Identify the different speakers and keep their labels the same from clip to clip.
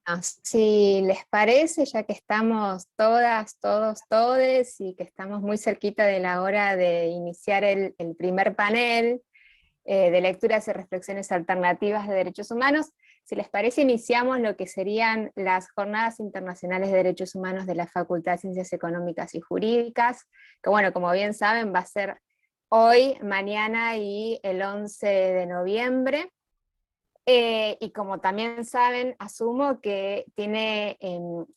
Speaker 1: Ah, si les parece, ya que estamos todas, todos, todes, y que estamos muy cerquita de la hora de iniciar el primer panel de lecturas y reflexiones alternativas de derechos humanos, si les parece, iniciamos lo que serían las Jornadas Internacionales de Derechos Humanos de la Facultad de Ciencias Económicas y Jurídicas, que bueno, como bien saben, va a ser hoy, mañana y el 11 de noviembre. Y como también saben, asumo que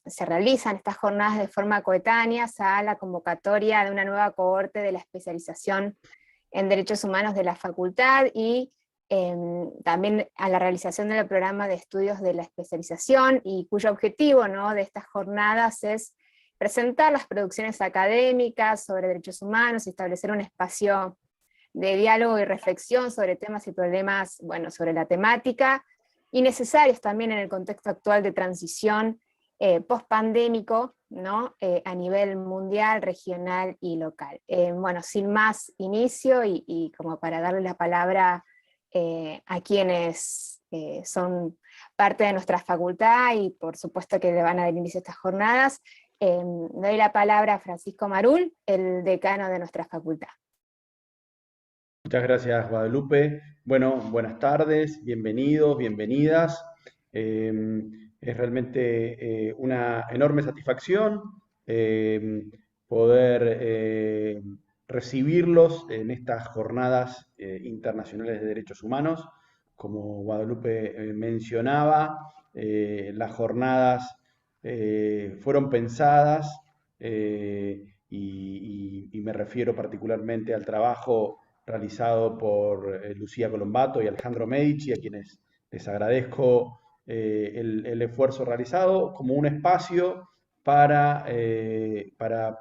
Speaker 1: se realizan estas jornadas de forma coetánea a la convocatoria de una nueva cohorte de la especialización en Derechos Humanos de la Facultad y también a la realización del programa de estudios de la especialización, y cuyo objetivo, ¿no?, de estas jornadas es presentar las producciones académicas sobre derechos humanos y establecer un espacio de diálogo y reflexión sobre temas y problemas, bueno, sobre la temática, y necesarios también en el contexto actual de transición post-pandémico, ¿no? A nivel mundial, regional y local. Bueno, sin más inicio, y como para darle la palabra a quienes son parte de nuestra facultad, y por supuesto que le van a dar inicio a estas jornadas, doy la palabra a Francisco Marul, el decano de nuestra facultad.
Speaker 2: Muchas gracias, Guadalupe. Bueno, buenas tardes, bienvenidos, bienvenidas. Es realmente una enorme satisfacción poder recibirlos en estas jornadas internacionales de derechos humanos. Como Guadalupe mencionaba, las jornadas fueron pensadas y me refiero particularmente al trabajo realizado por Lucía Colombato y Alejandro Medici, a quienes les agradezco el esfuerzo realizado como un espacio para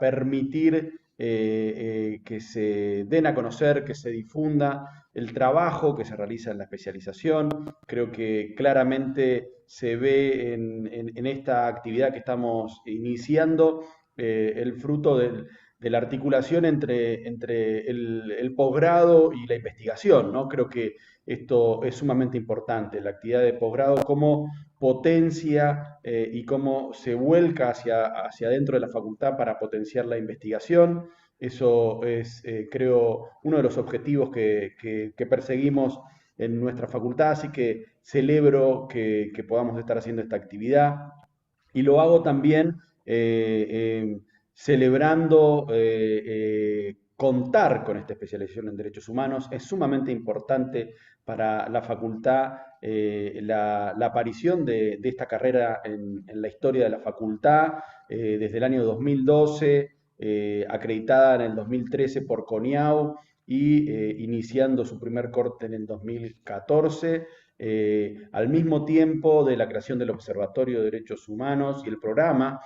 Speaker 2: permitir que se den a conocer, que se difunda el trabajo que se realiza en la especialización. Creo que claramente se ve en esta actividad que estamos iniciando el fruto de la articulación entre el posgrado y la investigación, ¿no? Creo que esto es sumamente importante, la actividad de posgrado, cómo potencia y cómo se vuelca hacia adentro de la facultad para potenciar la investigación. Eso es, creo, uno de los objetivos que perseguimos en nuestra facultad, así que celebro que podamos estar haciendo esta actividad. Y lo hago también celebrando contar con esta especialización en derechos humanos. Es sumamente importante para la facultad la aparición de esta carrera en la historia de la facultad desde el año 2012, acreditada en el 2013 por CONIAU y iniciando su primer corte en el 2014. Al mismo tiempo de la creación del Observatorio de Derechos Humanos y el programa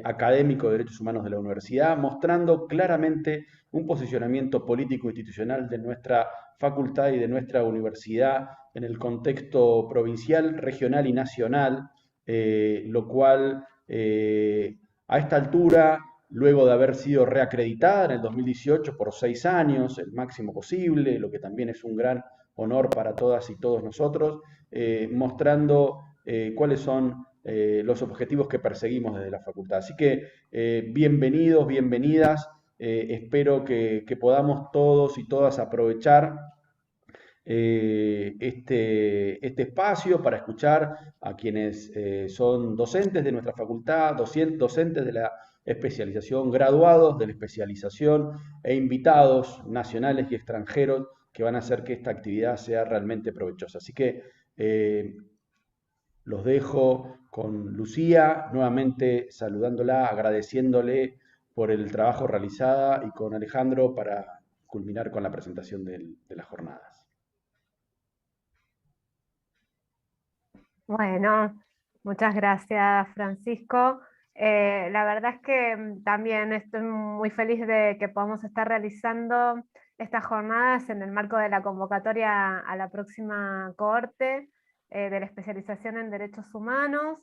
Speaker 2: académico de Derechos Humanos de la universidad, mostrando claramente un posicionamiento político institucional de nuestra facultad y de nuestra universidad en el contexto provincial, regional y nacional, lo cual a esta altura, luego de haber sido reacreditada en el 2018 por 6 años, el máximo posible, lo que también es un gran honor para todas y todos nosotros, mostrando cuáles son los objetivos que perseguimos desde la facultad. Así que bienvenidos, bienvenidas. Espero que podamos todos y todas aprovechar este espacio para escuchar a quienes son docentes de nuestra facultad, docentes de la especialización, graduados de la especialización e invitados nacionales y extranjeros que van a hacer que esta actividad sea realmente provechosa. Así que los dejo con Lucía, nuevamente saludándola, agradeciéndole por el trabajo realizado, y con Alejandro para culminar con la presentación de las jornadas.
Speaker 3: Bueno, muchas gracias, Francisco. La verdad es que también estoy muy feliz de que podamos estar realizando estas jornadas en el marco de la convocatoria a la próxima cohorte de la especialización en derechos humanos.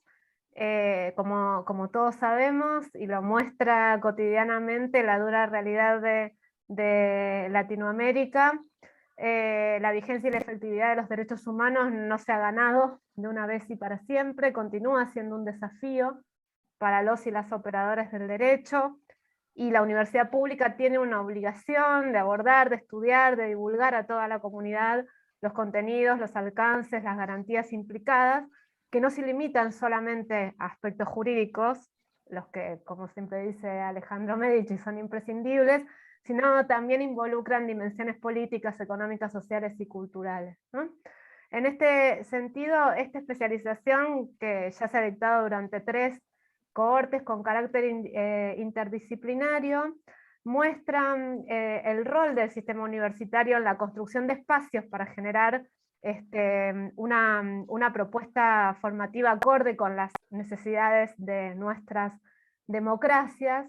Speaker 3: Como todos sabemos, y lo muestra cotidianamente la dura realidad de Latinoamérica, la vigencia y la efectividad de los derechos humanos no se ha ganado de una vez y para siempre, continúa siendo un desafío para los y las operadoras del derecho, y la universidad pública tiene una obligación de abordar, de estudiar, de divulgar a toda la comunidad los contenidos, los alcances, las garantías implicadas, que no se limitan solamente a aspectos jurídicos, los que, como siempre dice Alejandro Medici, son imprescindibles, sino también involucran dimensiones políticas, económicas, sociales y culturales, ¿no? En este sentido, esta especialización, que ya se ha dictado durante 3 cohortes con carácter interdisciplinario, muestran el rol del sistema universitario en la construcción de espacios para generar una propuesta formativa acorde con las necesidades de nuestras democracias,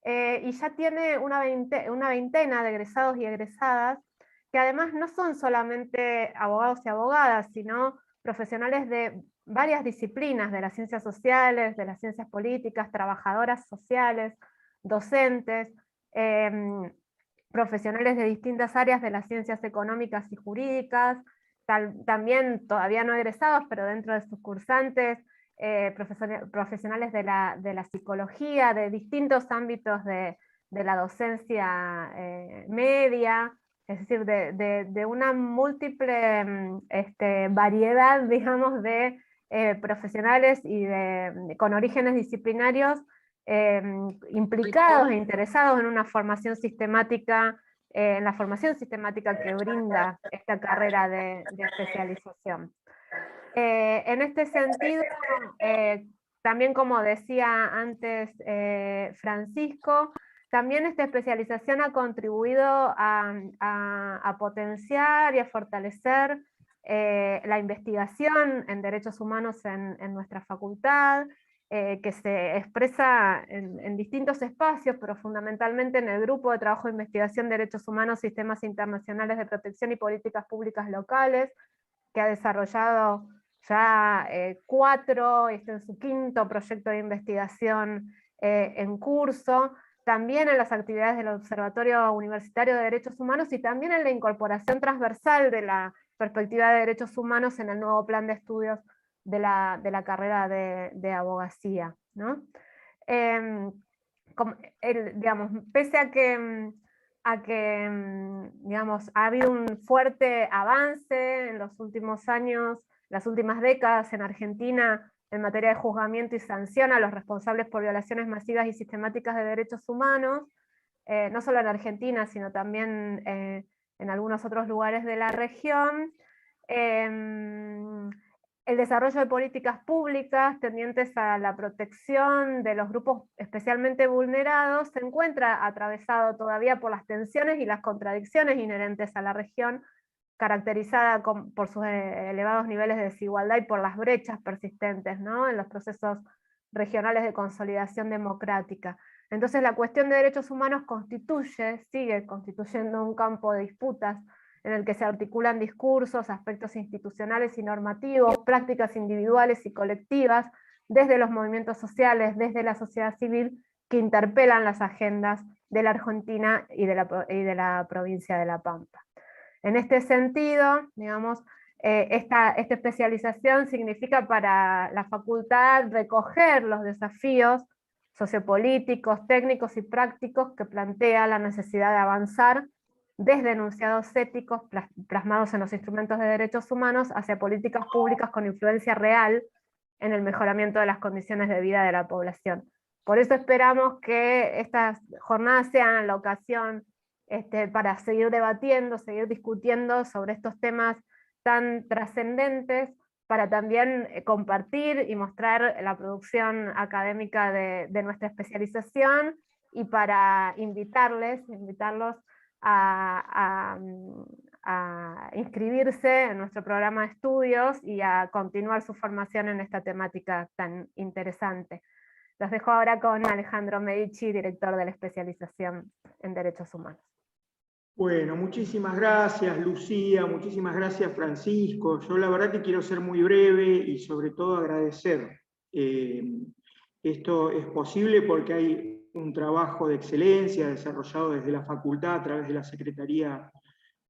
Speaker 3: y ya tiene una veintena de egresados y egresadas, que además no son solamente abogados y abogadas, sino profesionales de varias disciplinas, de las ciencias sociales, de las ciencias políticas, trabajadoras sociales, docentes, profesionales de distintas áreas de las ciencias económicas y jurídicas, también todavía no egresados, pero dentro de sus cursantes, profesionales de la psicología, de distintos ámbitos de la docencia media, es decir, de una múltiple variedad, digamos, de profesionales y con orígenes disciplinarios implicados e interesados en una formación sistemática, en la formación sistemática que brinda esta carrera de especialización. En este sentido, también como decía antes Francisco, también esta especialización ha contribuido a potenciar y a fortalecer la investigación en derechos humanos en nuestra facultad, que se expresa en distintos espacios, pero fundamentalmente en el Grupo de Trabajo de Investigación de Derechos Humanos, Sistemas Internacionales de Protección y Políticas Públicas Locales, que ha desarrollado ya 4, este es su 5º proyecto de investigación en curso, también en las actividades del Observatorio Universitario de Derechos Humanos y también en la incorporación transversal de la perspectiva de derechos humanos en el nuevo plan de estudios de la carrera de abogacía, ¿no? Digamos, pese a que digamos, ha habido un fuerte avance en los últimos años, las últimas décadas en Argentina en materia de juzgamiento y sanción a los responsables por violaciones masivas y sistemáticas de derechos humanos, no solo en Argentina, sino también en algunos otros lugares de la región. El desarrollo de políticas públicas tendientes a la protección de los grupos especialmente vulnerados se encuentra atravesado todavía por las tensiones y las contradicciones inherentes a la región, caracterizada por sus elevados niveles de desigualdad y por las brechas persistentes, ¿no?, en los procesos regionales de consolidación democrática. Entonces la cuestión de derechos humanos sigue constituyendo un campo de disputas en el que se articulan discursos, aspectos institucionales y normativos, prácticas individuales y colectivas, desde los movimientos sociales, desde la sociedad civil, que interpelan las agendas de la Argentina y de la provincia de La Pampa. En este sentido, digamos, esta especialización significa para la facultad recoger los desafíos sociopolíticos, técnicos y prácticos que plantea la necesidad de avanzar desde enunciados éticos plasmados en los instrumentos de derechos humanos hacia políticas públicas con influencia real en el mejoramiento de las condiciones de vida de la población. Por eso esperamos que estas jornadas sean la ocasión para seguir debatiendo, seguir discutiendo sobre estos temas tan trascendentes, para también compartir y mostrar la producción académica de nuestra especialización, y para invitarlos a inscribirse en nuestro programa de estudios y a continuar su formación en esta temática tan interesante. Los dejo ahora con Alejandro Medici, director de la especialización en Derechos Humanos.
Speaker 4: Bueno, muchísimas gracias Lucía, muchísimas gracias Francisco. Yo la verdad que quiero ser muy breve y sobre todo agradecer. Esto es posible porque hay un trabajo de excelencia desarrollado desde la facultad a través de la Secretaría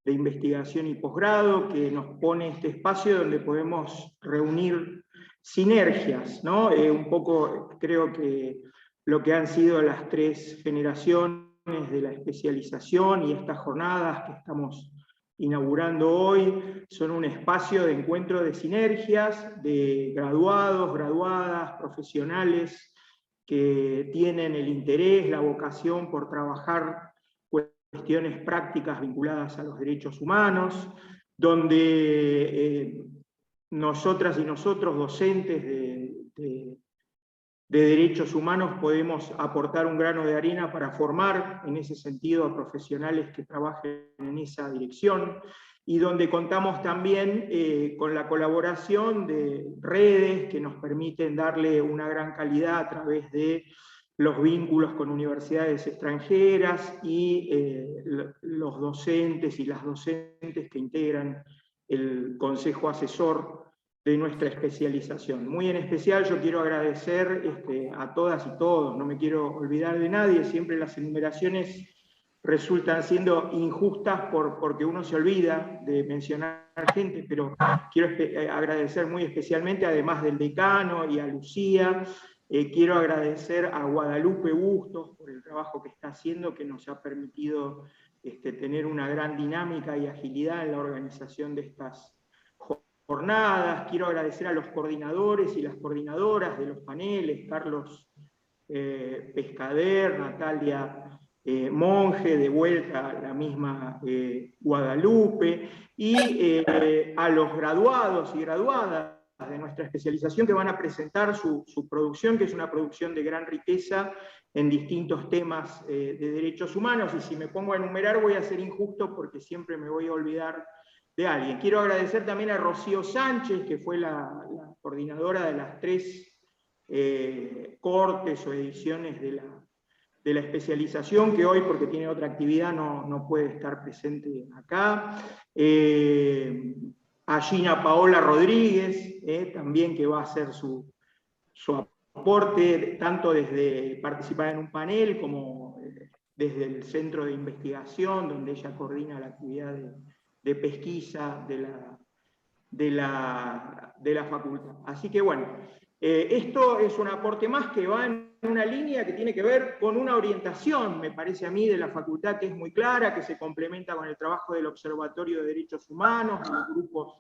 Speaker 4: de Investigación y Posgrado, que nos pone este espacio donde podemos reunir sinergias, ¿no? Un poco creo que lo que han sido las 3 generaciones de la especialización y estas jornadas que estamos inaugurando hoy son un espacio de encuentro de sinergias, de graduados, graduadas, profesionales que tienen el interés, la vocación por trabajar cuestiones prácticas vinculadas a los derechos humanos, donde nosotras y nosotros, docentes de derechos humanos, podemos aportar un grano de arena para formar en ese sentido a profesionales que trabajen en esa dirección, y donde contamos también con la colaboración de redes que nos permiten darle una gran calidad a través de los vínculos con universidades extranjeras y los docentes y las docentes que integran el consejo asesor de nuestra especialización. Muy en especial yo quiero agradecer a todas y todos, no me quiero olvidar de nadie, siempre las enumeraciones resultan siendo injustas porque uno se olvida de mencionar gente, pero quiero agradecer muy especialmente, además del decano y a Lucía, quiero agradecer a Guadalupe Bustos por el trabajo que está haciendo, que nos ha permitido tener una gran dinámica y agilidad en la organización de estas jornadas. Quiero agradecer a los coordinadores y las coordinadoras de los paneles, Carlos Pescader, Natalia Monge, de vuelta a la misma Guadalupe, y a los graduados y graduadas de nuestra especialización que van a presentar su producción, que es una producción de gran riqueza en distintos temas de derechos humanos, y si me pongo a enumerar voy a ser injusto porque siempre me voy a olvidar de alguien. Quiero agradecer también a Rocío Sánchez, que fue la coordinadora de las 3 cortes o ediciones de la especialización, que hoy, porque tiene otra actividad, no puede estar presente acá. A Gina Paola Rodríguez, también, que va a hacer su aporte, tanto desde participar en un panel como desde el centro de investigación, donde ella coordina la actividad de pesquisa de la facultad. Así que bueno, esto es un aporte más que va en una línea que tiene que ver con una orientación, me parece a mí, de la facultad, que es muy clara, que se complementa con el trabajo del Observatorio de Derechos Humanos, los grupos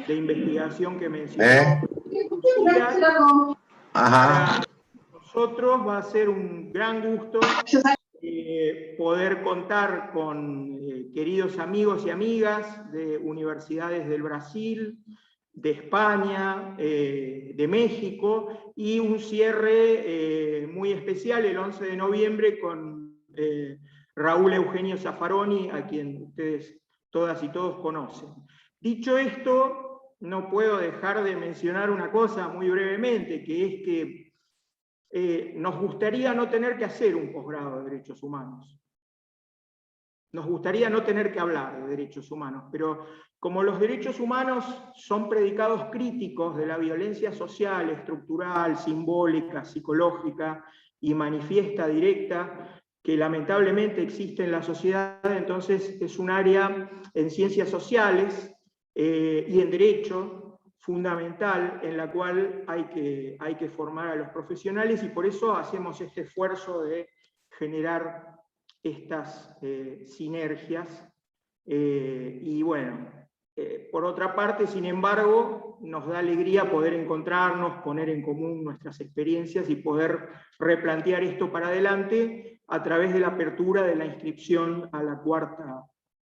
Speaker 4: de investigación que mencionó Lucía. Para nosotros va a ser un gran gusto poder contar con queridos amigos y amigas de universidades del Brasil, de España, de México, y un cierre muy especial el 11 de noviembre con Raúl Eugenio Zaffaroni, a quien ustedes todas y todos conocen. Dicho esto, no puedo dejar de mencionar una cosa muy brevemente, que es que nos gustaría no tener que hacer un posgrado de derechos humanos. Nos gustaría no tener que hablar de derechos humanos, pero como los derechos humanos son predicados críticos de la violencia social, estructural, simbólica, psicológica y manifiesta directa que lamentablemente existe en la sociedad, entonces es un área en ciencias sociales y en derecho fundamental en la cual hay que formar a los profesionales, y por eso hacemos este esfuerzo de generar estas sinergias. Y bueno, por otra parte, sin embargo, nos da alegría poder encontrarnos, poner en común nuestras experiencias y poder replantear esto para adelante a través de la apertura de la inscripción a la 4ª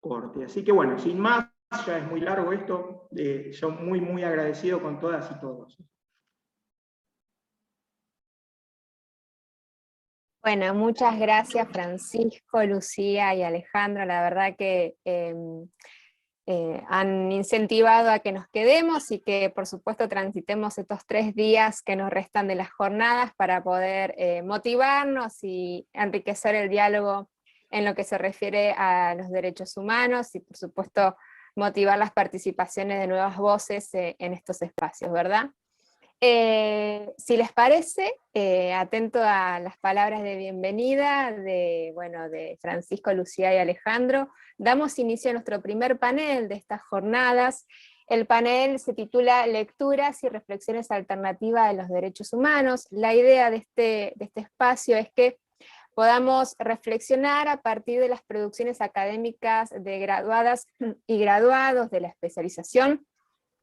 Speaker 4: corte. Así que bueno, sin más, ya es muy largo esto, yo muy agradecido con todas y todos.
Speaker 1: Bueno, muchas gracias Francisco, Lucía y Alejandro, la verdad que han incentivado a que nos quedemos y que por supuesto transitemos estos 3 días que nos restan de las jornadas para poder motivarnos y enriquecer el diálogo en lo que se refiere a los derechos humanos y por supuesto motivar las participaciones de nuevas voces en estos espacios, ¿verdad? Si les parece, atento a las palabras de bienvenida de Francisco, Lucía y Alejandro, damos inicio a nuestro primer panel de estas jornadas. El panel se titula Lecturas y reflexiones alternativas de los derechos humanos. La idea de este espacio es que podamos reflexionar a partir de las producciones académicas de graduadas y graduados de la especialización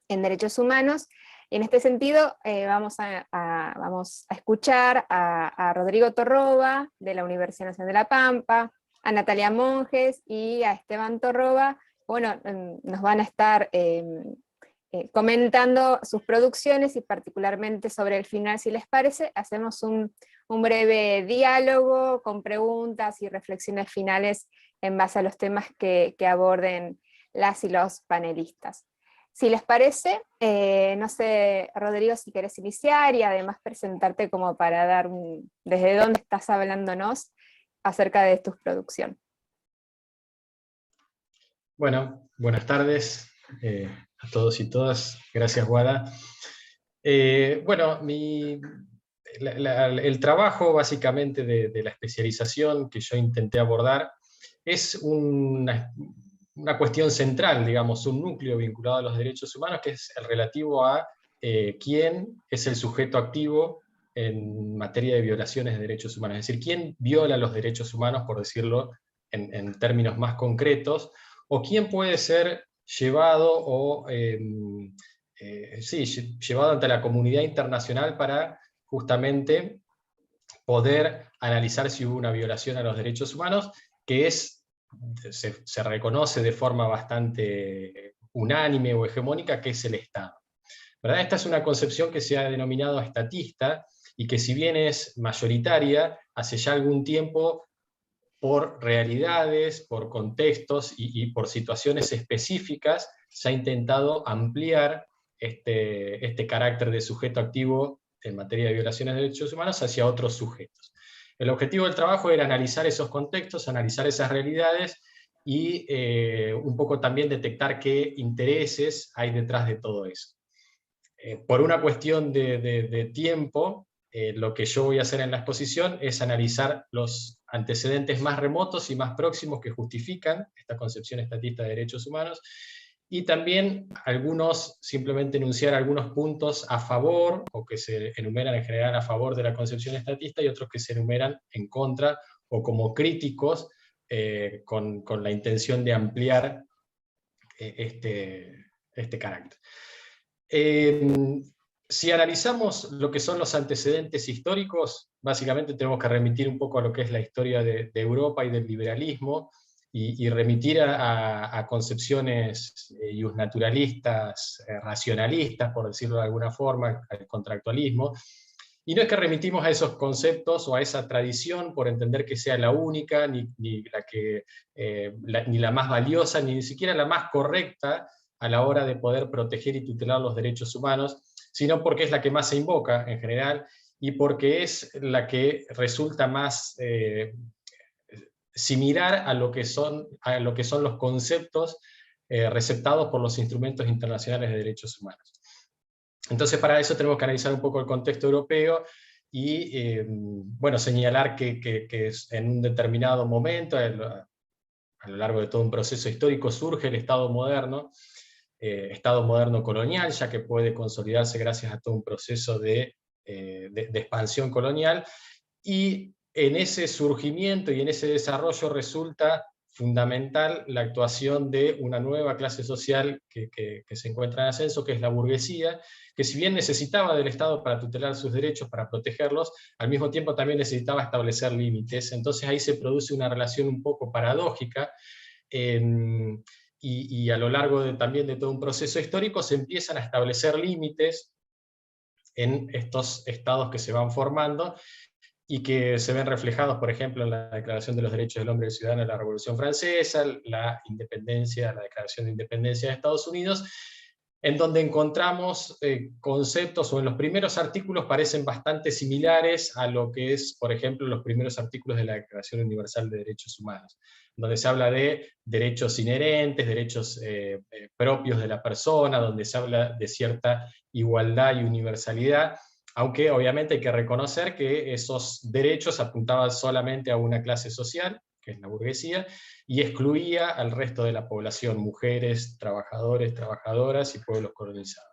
Speaker 1: en derechos humanos. Y en este sentido vamos a escuchar a Rodrigo Torroba de la Universidad Nacional de La Pampa, a Natalia Monjes y a Esteban Torroba. Bueno, nos van a estar comentando sus producciones y particularmente sobre el final, si les parece. Hacemos un breve diálogo con preguntas y reflexiones finales en base a los temas que aborden las y los panelistas. Si les parece, no sé, Rodrigo, si querés iniciar y además presentarte como para dar desde dónde estás hablándonos acerca de tu producción.
Speaker 5: Bueno, buenas tardes a todos y todas. Gracias, Guada. Bueno, el trabajo básicamente de la especialización que yo intenté abordar es una cuestión central, digamos, un núcleo vinculado a los derechos humanos, que es el relativo a quién es el sujeto activo en materia de violaciones de derechos humanos. Es decir, quién viola los derechos humanos, por decirlo en términos más concretos, o quién puede ser llevado llevado ante la comunidad internacional para justamente poder analizar si hubo una violación a los derechos humanos, que se reconoce de forma bastante unánime o hegemónica, que es el Estado. ¿Verdad? Esta es una concepción que se ha denominado estatista, y que si bien es mayoritaria, hace ya algún tiempo, por realidades, por contextos y por situaciones específicas, se ha intentado ampliar este carácter de sujeto activo en materia de violaciones de derechos humanos hacia otros sujetos. El objetivo del trabajo era analizar esos contextos, analizar esas realidades y un poco también detectar qué intereses hay detrás de todo eso. Por una cuestión de tiempo, lo que yo voy a hacer en la exposición es analizar los antecedentes más remotos y más próximos que justifican esta concepción estatista de derechos humanos, y también simplemente enunciar algunos puntos a favor, o que se enumeran en general a favor de la concepción estatista, y otros que se enumeran en contra, o como críticos, con la intención de ampliar este carácter. Si analizamos lo que son los antecedentes históricos, básicamente tenemos que remitir un poco a lo que es la historia de Europa y del liberalismo, y remitir a concepciones iusnaturalistas, racionalistas, por decirlo de alguna forma, al contractualismo. Y no es que remitimos a esos conceptos o a esa tradición por entender que sea la única, ni la más valiosa, ni siquiera la más correcta a la hora de poder proteger y tutelar los derechos humanos, sino porque es la que más se invoca en general, y porque es la que resulta más similar a lo que son los conceptos receptados por los instrumentos internacionales de derechos humanos. Entonces, para eso tenemos que analizar un poco el contexto europeo y señalar que en un determinado momento, a lo largo de todo un proceso histórico, surge el Estado moderno colonial, ya que puede consolidarse gracias a todo un proceso de expansión colonial, y en ese surgimiento y en ese desarrollo resulta fundamental la actuación de una nueva clase social que se encuentra en ascenso, que es la burguesía, que si bien necesitaba del Estado para tutelar sus derechos, para protegerlos, al mismo tiempo también necesitaba establecer límites. Entonces ahí se produce una relación un poco paradójica, y a lo largo también de todo un proceso histórico se empiezan a establecer límites en estos estados que se van formando, y que se ven reflejados, por ejemplo, en la Declaración de los Derechos del Hombre y del Ciudadano de la Revolución Francesa, la Declaración de Independencia de Estados Unidos, en donde encontramos conceptos, o en los primeros artículos parecen bastante similares a lo que es, por ejemplo, los primeros artículos de la Declaración Universal de Derechos Humanos, donde se habla de derechos inherentes, derechos propios de la persona, donde se habla de cierta igualdad y universalidad, aunque obviamente hay que reconocer que esos derechos apuntaban solamente a una clase social, que es la burguesía, y excluía al resto de la población, mujeres, trabajadores, trabajadoras y pueblos colonizados.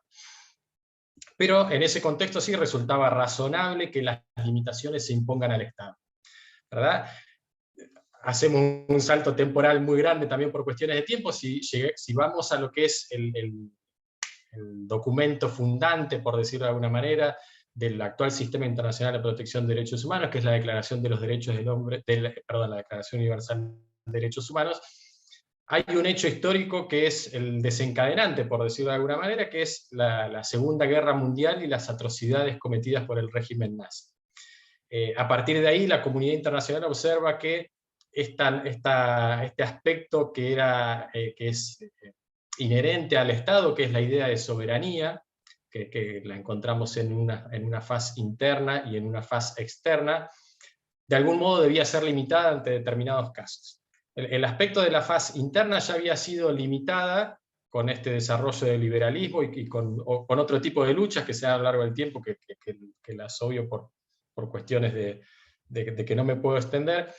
Speaker 5: Pero en ese contexto sí resultaba razonable que las limitaciones se impongan al Estado, ¿verdad? Hacemos un salto temporal muy grande también por cuestiones de tiempo, si vamos a lo que es el documento fundante, por decirlo de alguna manera, del actual Sistema Internacional de Protección de Derechos Humanos, que es la Declaración de los Derechos del Hombre, la Declaración Universal de Derechos Humanos, hay un hecho histórico que es el desencadenante, por decirlo de alguna manera, que es la Segunda Guerra Mundial y las atrocidades cometidas por el régimen nazi. A partir de ahí, la comunidad internacional observa que este aspecto que es inherente al Estado, que es la idea de soberanía, que la encontramos en una faz interna y en una faz externa, de algún modo debía ser limitada ante determinados casos. El aspecto de la faz interna ya había sido limitada con este desarrollo del liberalismo y con otro tipo de luchas que se dan a lo largo del tiempo, que las obvio por cuestiones de que no me puedo extender.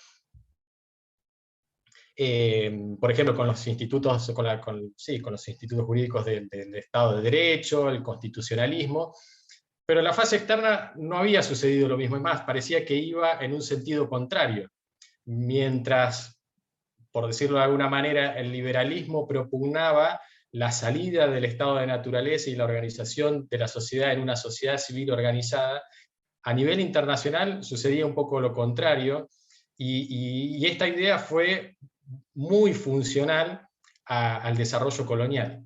Speaker 5: Por ejemplo, con los institutos, con los institutos jurídicos del Estado de Derecho, el constitucionalismo, pero en la fase externa no había sucedido lo mismo, es más, parecía que iba en un sentido contrario. Mientras, por decirlo de alguna manera, el liberalismo propugnaba la salida del estado de naturaleza y la organización de la sociedad en una sociedad civil organizada, a nivel internacional sucedía un poco lo contrario, y esta idea fue muy funcional al desarrollo colonial,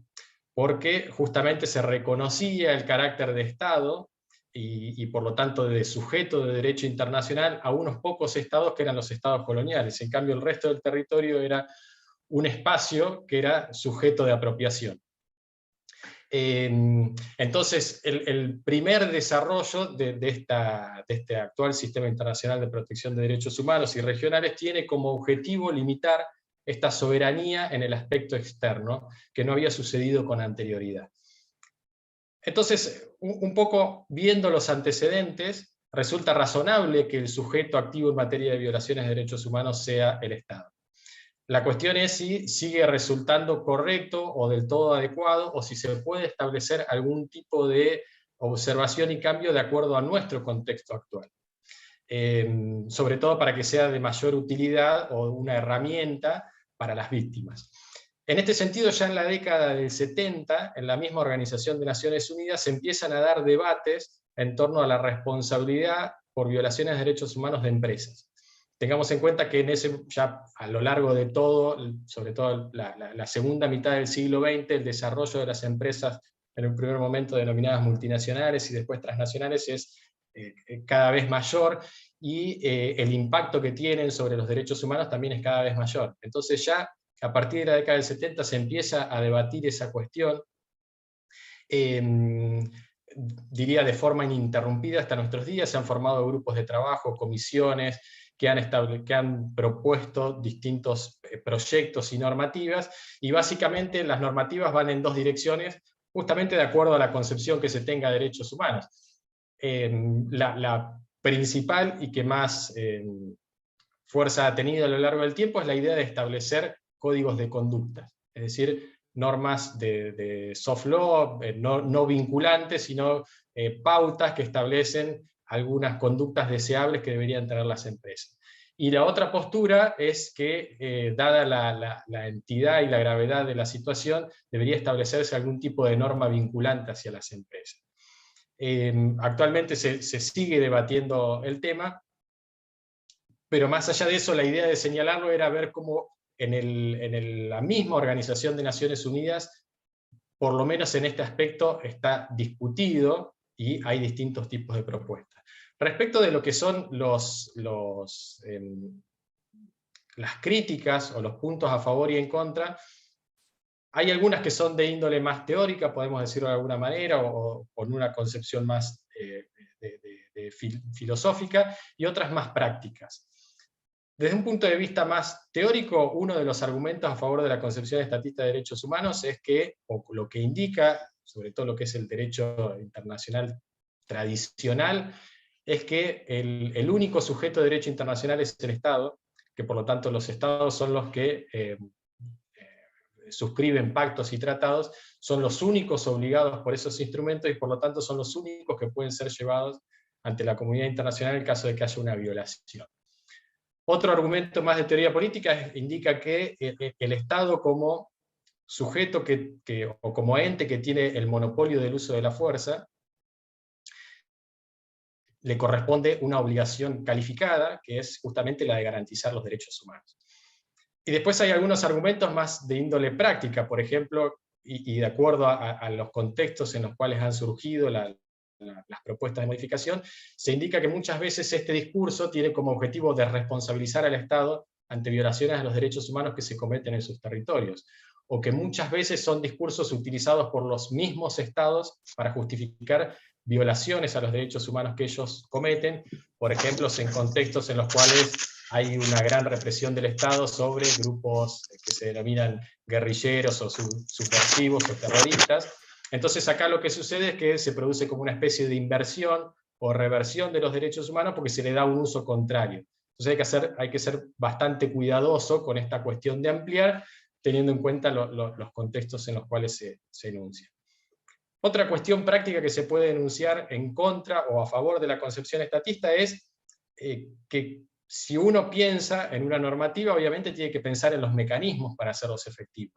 Speaker 5: porque justamente se reconocía el carácter de Estado y por lo tanto de sujeto de derecho internacional a unos pocos estados que eran los estados coloniales. En cambio el resto del territorio era un espacio que era sujeto de apropiación. Entonces el primer desarrollo de este actual Sistema Internacional de Protección de Derechos Humanos y regionales tiene como objetivo limitar esta soberanía en el aspecto externo, que no había sucedido con anterioridad. Entonces, un poco viendo los antecedentes, resulta razonable que el sujeto activo en materia de violaciones de derechos humanos sea el Estado. La cuestión es si sigue resultando correcto o del todo adecuado, o si se puede establecer algún tipo de observación y cambio de acuerdo a nuestro contexto actual. Sobre todo para que sea de mayor utilidad o una herramienta para las víctimas. En este sentido, ya en la década del 70, en la misma Organización de Naciones Unidas, se empiezan a dar debates en torno a la responsabilidad por violaciones de derechos humanos de empresas. Tengamos en cuenta que ya a lo largo de todo, sobre todo la segunda mitad del siglo XX, el desarrollo de las empresas, en un primer momento denominadas multinacionales y después transnacionales, es cada vez mayor, y el impacto que tienen sobre los derechos humanos también es cada vez mayor. Entonces ya a partir de la década del 70 se empieza a debatir esa cuestión, diría de forma ininterrumpida hasta nuestros días. Se han formado grupos de trabajo, comisiones, que han propuesto distintos proyectos y normativas, y básicamente las normativas van en dos direcciones, justamente de acuerdo a la concepción que se tenga de derechos humanos. La principal y que más fuerza ha tenido a lo largo del tiempo es la idea de establecer códigos de conducta, es decir, normas de soft law, no vinculantes, sino pautas que establecen algunas conductas deseables que deberían tener las empresas. Y la otra postura es que, dada la entidad y la gravedad de la situación, debería establecerse algún tipo de norma vinculante hacia las empresas. Actualmente se sigue debatiendo el tema, pero más allá de eso, la idea de señalarlo era ver cómo en la misma Organización de Naciones Unidas, por lo menos en este aspecto, está discutido y hay distintos tipos de propuestas. Respecto de lo que son las críticas o los puntos a favor y en contra, Hay algunas que son de índole más teórica, podemos decirlo de alguna manera, o con una concepción más filosófica, y otras más prácticas. Desde un punto de vista más teórico, uno de los argumentos a favor de la concepción estatista de derechos humanos es que, o lo que indica, sobre todo lo que es el derecho internacional tradicional, es que el único sujeto de derecho internacional es el Estado, que por lo tanto los Estados son los que suscriben pactos y tratados, son los únicos obligados por esos instrumentos y por lo tanto son los únicos que pueden ser llevados ante la comunidad internacional en el caso de que haya una violación. Otro argumento más de teoría política indica que el Estado como sujeto o como ente que tiene el monopolio del uso de la fuerza, le corresponde una obligación calificada, que es justamente la de garantizar los derechos humanos. Y después hay algunos argumentos más de índole práctica, por ejemplo, y de acuerdo a los contextos en los cuales han surgido las propuestas de modificación, se indica que muchas veces este discurso tiene como objetivo de responsabilizar al Estado ante violaciones a los derechos humanos que se cometen en sus territorios, o que muchas veces son discursos utilizados por los mismos Estados para justificar violaciones a los derechos humanos que ellos cometen, por ejemplo, en contextos en los cuales hay una gran represión del Estado sobre grupos que se denominan guerrilleros o subversivos o terroristas. Entonces acá lo que sucede es que se produce como una especie de inversión o reversión de los derechos humanos porque se le da un uso contrario. Entonces hay que ser bastante cuidadoso con esta cuestión de ampliar, teniendo en cuenta los contextos en los cuales se enuncia. Otra cuestión práctica que se puede enunciar en contra o a favor de la concepción estatista es que si uno piensa en una normativa, obviamente tiene que pensar en los mecanismos para hacerlos efectivos.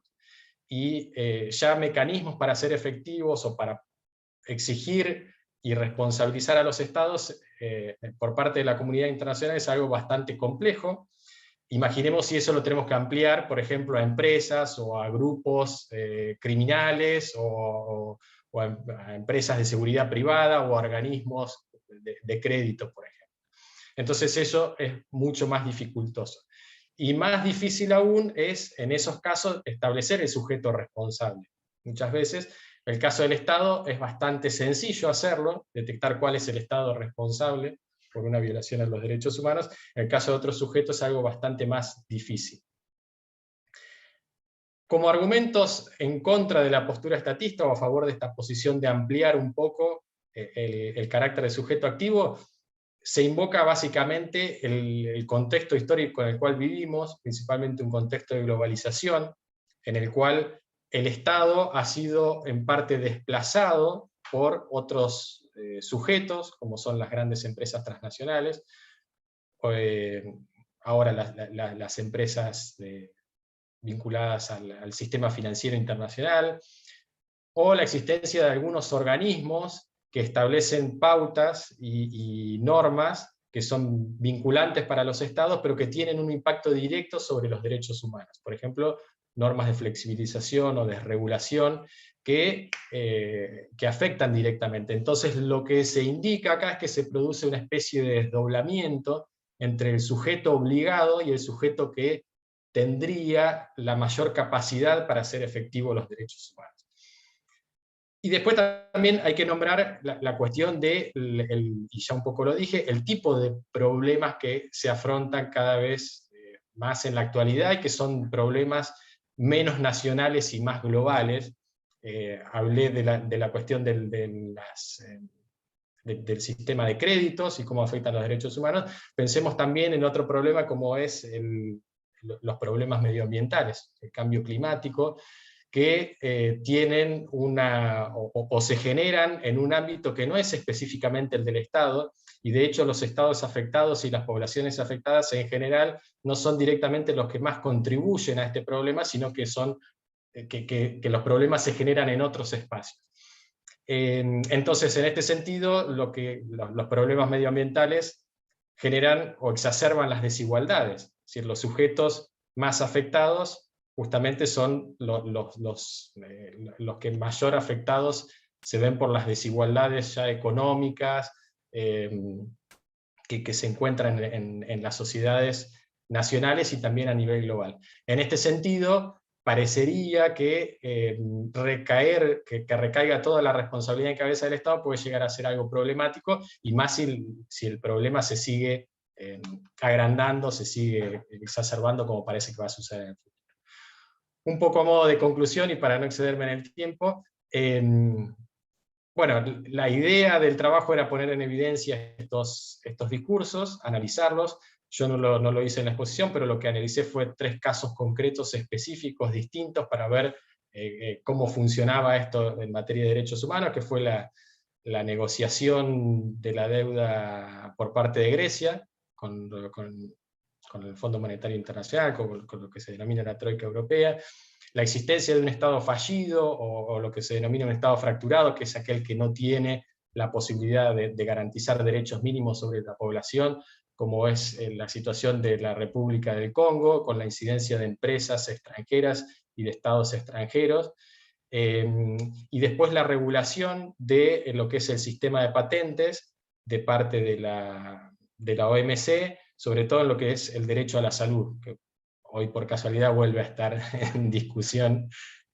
Speaker 5: Y ya mecanismos para ser efectivos o para exigir y responsabilizar a los Estados por parte de la comunidad internacional es algo bastante complejo. Imaginemos si eso lo tenemos que ampliar, por ejemplo, a empresas o a grupos criminales o a empresas de seguridad privada o a organismos de crédito, por ejemplo. Entonces eso es mucho más dificultoso. Y más difícil aún es, en esos casos, establecer el sujeto responsable. Muchas veces, el caso del Estado es bastante sencillo hacerlo, detectar cuál es el Estado responsable por una violación a los derechos humanos. En el caso de otros sujetos es algo bastante más difícil. Como argumentos en contra de la postura estatista o a favor de esta posición de ampliar un poco el carácter de sujeto activo, se invoca básicamente el contexto histórico en el cual vivimos, principalmente un contexto de globalización, en el cual el Estado ha sido en parte desplazado por otros sujetos, como son las grandes empresas transnacionales, ahora las empresas vinculadas al sistema financiero internacional, o la existencia de algunos organismos que establecen pautas y normas que son vinculantes para los Estados, pero que tienen un impacto directo sobre los derechos humanos. Por ejemplo, normas de flexibilización o de regulación que afectan directamente. Entonces lo que se indica acá es que se produce una especie de desdoblamiento entre el sujeto obligado y el sujeto que tendría la mayor capacidad para hacer efectivos los derechos humanos. Y después también hay que nombrar la cuestión de, y ya un poco lo dije, el tipo de problemas que se afrontan cada vez más en la actualidad, y que son problemas menos nacionales y más globales. Hablé de la cuestión del sistema de créditos y cómo afectan los derechos humanos. Pensemos también en otro problema como es los problemas medioambientales, el cambio climático, que tienen o se generan en un ámbito que no es específicamente el del Estado, y de hecho los estados afectados y las poblaciones afectadas en general no son directamente los que más contribuyen a este problema, sino que son que los problemas se generan en otros espacios. Entonces, en este sentido, los problemas medioambientales generan o exacerban las desigualdades, es decir, los sujetos más afectados justamente son los que mayor afectados se ven por las desigualdades ya económicas que se encuentran en las sociedades nacionales y también a nivel global. En este sentido, parecería que, que recaiga toda la responsabilidad en cabeza del Estado puede llegar a ser algo problemático, y más si el problema se sigue agrandando, se sigue exacerbando, como parece que va a suceder en el futuro. Un poco a modo de conclusión, y para no excederme en el tiempo, bueno, la idea del trabajo era poner en evidencia estos discursos, analizarlos. Yo no lo hice en la exposición, pero lo que analicé fue 3 casos concretos específicos, distintos, para ver cómo funcionaba esto en materia de derechos humanos, que fue la negociación de la deuda por parte de Grecia, con el Fondo Monetario Internacional, con lo que se denomina la Troika Europea, la existencia de un Estado fallido, o lo que se denomina un Estado fracturado, que es aquel que no tiene la posibilidad de garantizar derechos mínimos sobre la población, como es la situación de la República del Congo, con la incidencia de empresas extranjeras y de estados extranjeros, y después la regulación de lo que es el sistema de patentes de parte de la OMC, sobre todo en lo que es el derecho a la salud, que hoy por casualidad vuelve a estar en discusión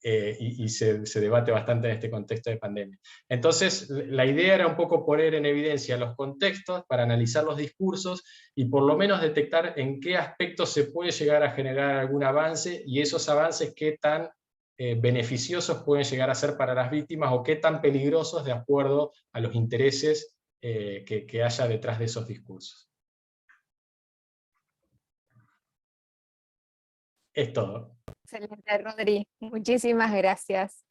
Speaker 5: y se debate bastante en este contexto de pandemia. Entonces, la idea era un poco poner en evidencia los contextos para analizar los discursos y por lo menos detectar en qué aspectos se puede llegar a generar algún avance, y esos avances qué tan beneficiosos pueden llegar a ser para las víctimas, o qué tan peligrosos de acuerdo a los intereses que haya detrás de esos discursos. Es todo.
Speaker 1: Excelente, Rodri. Muchísimas gracias.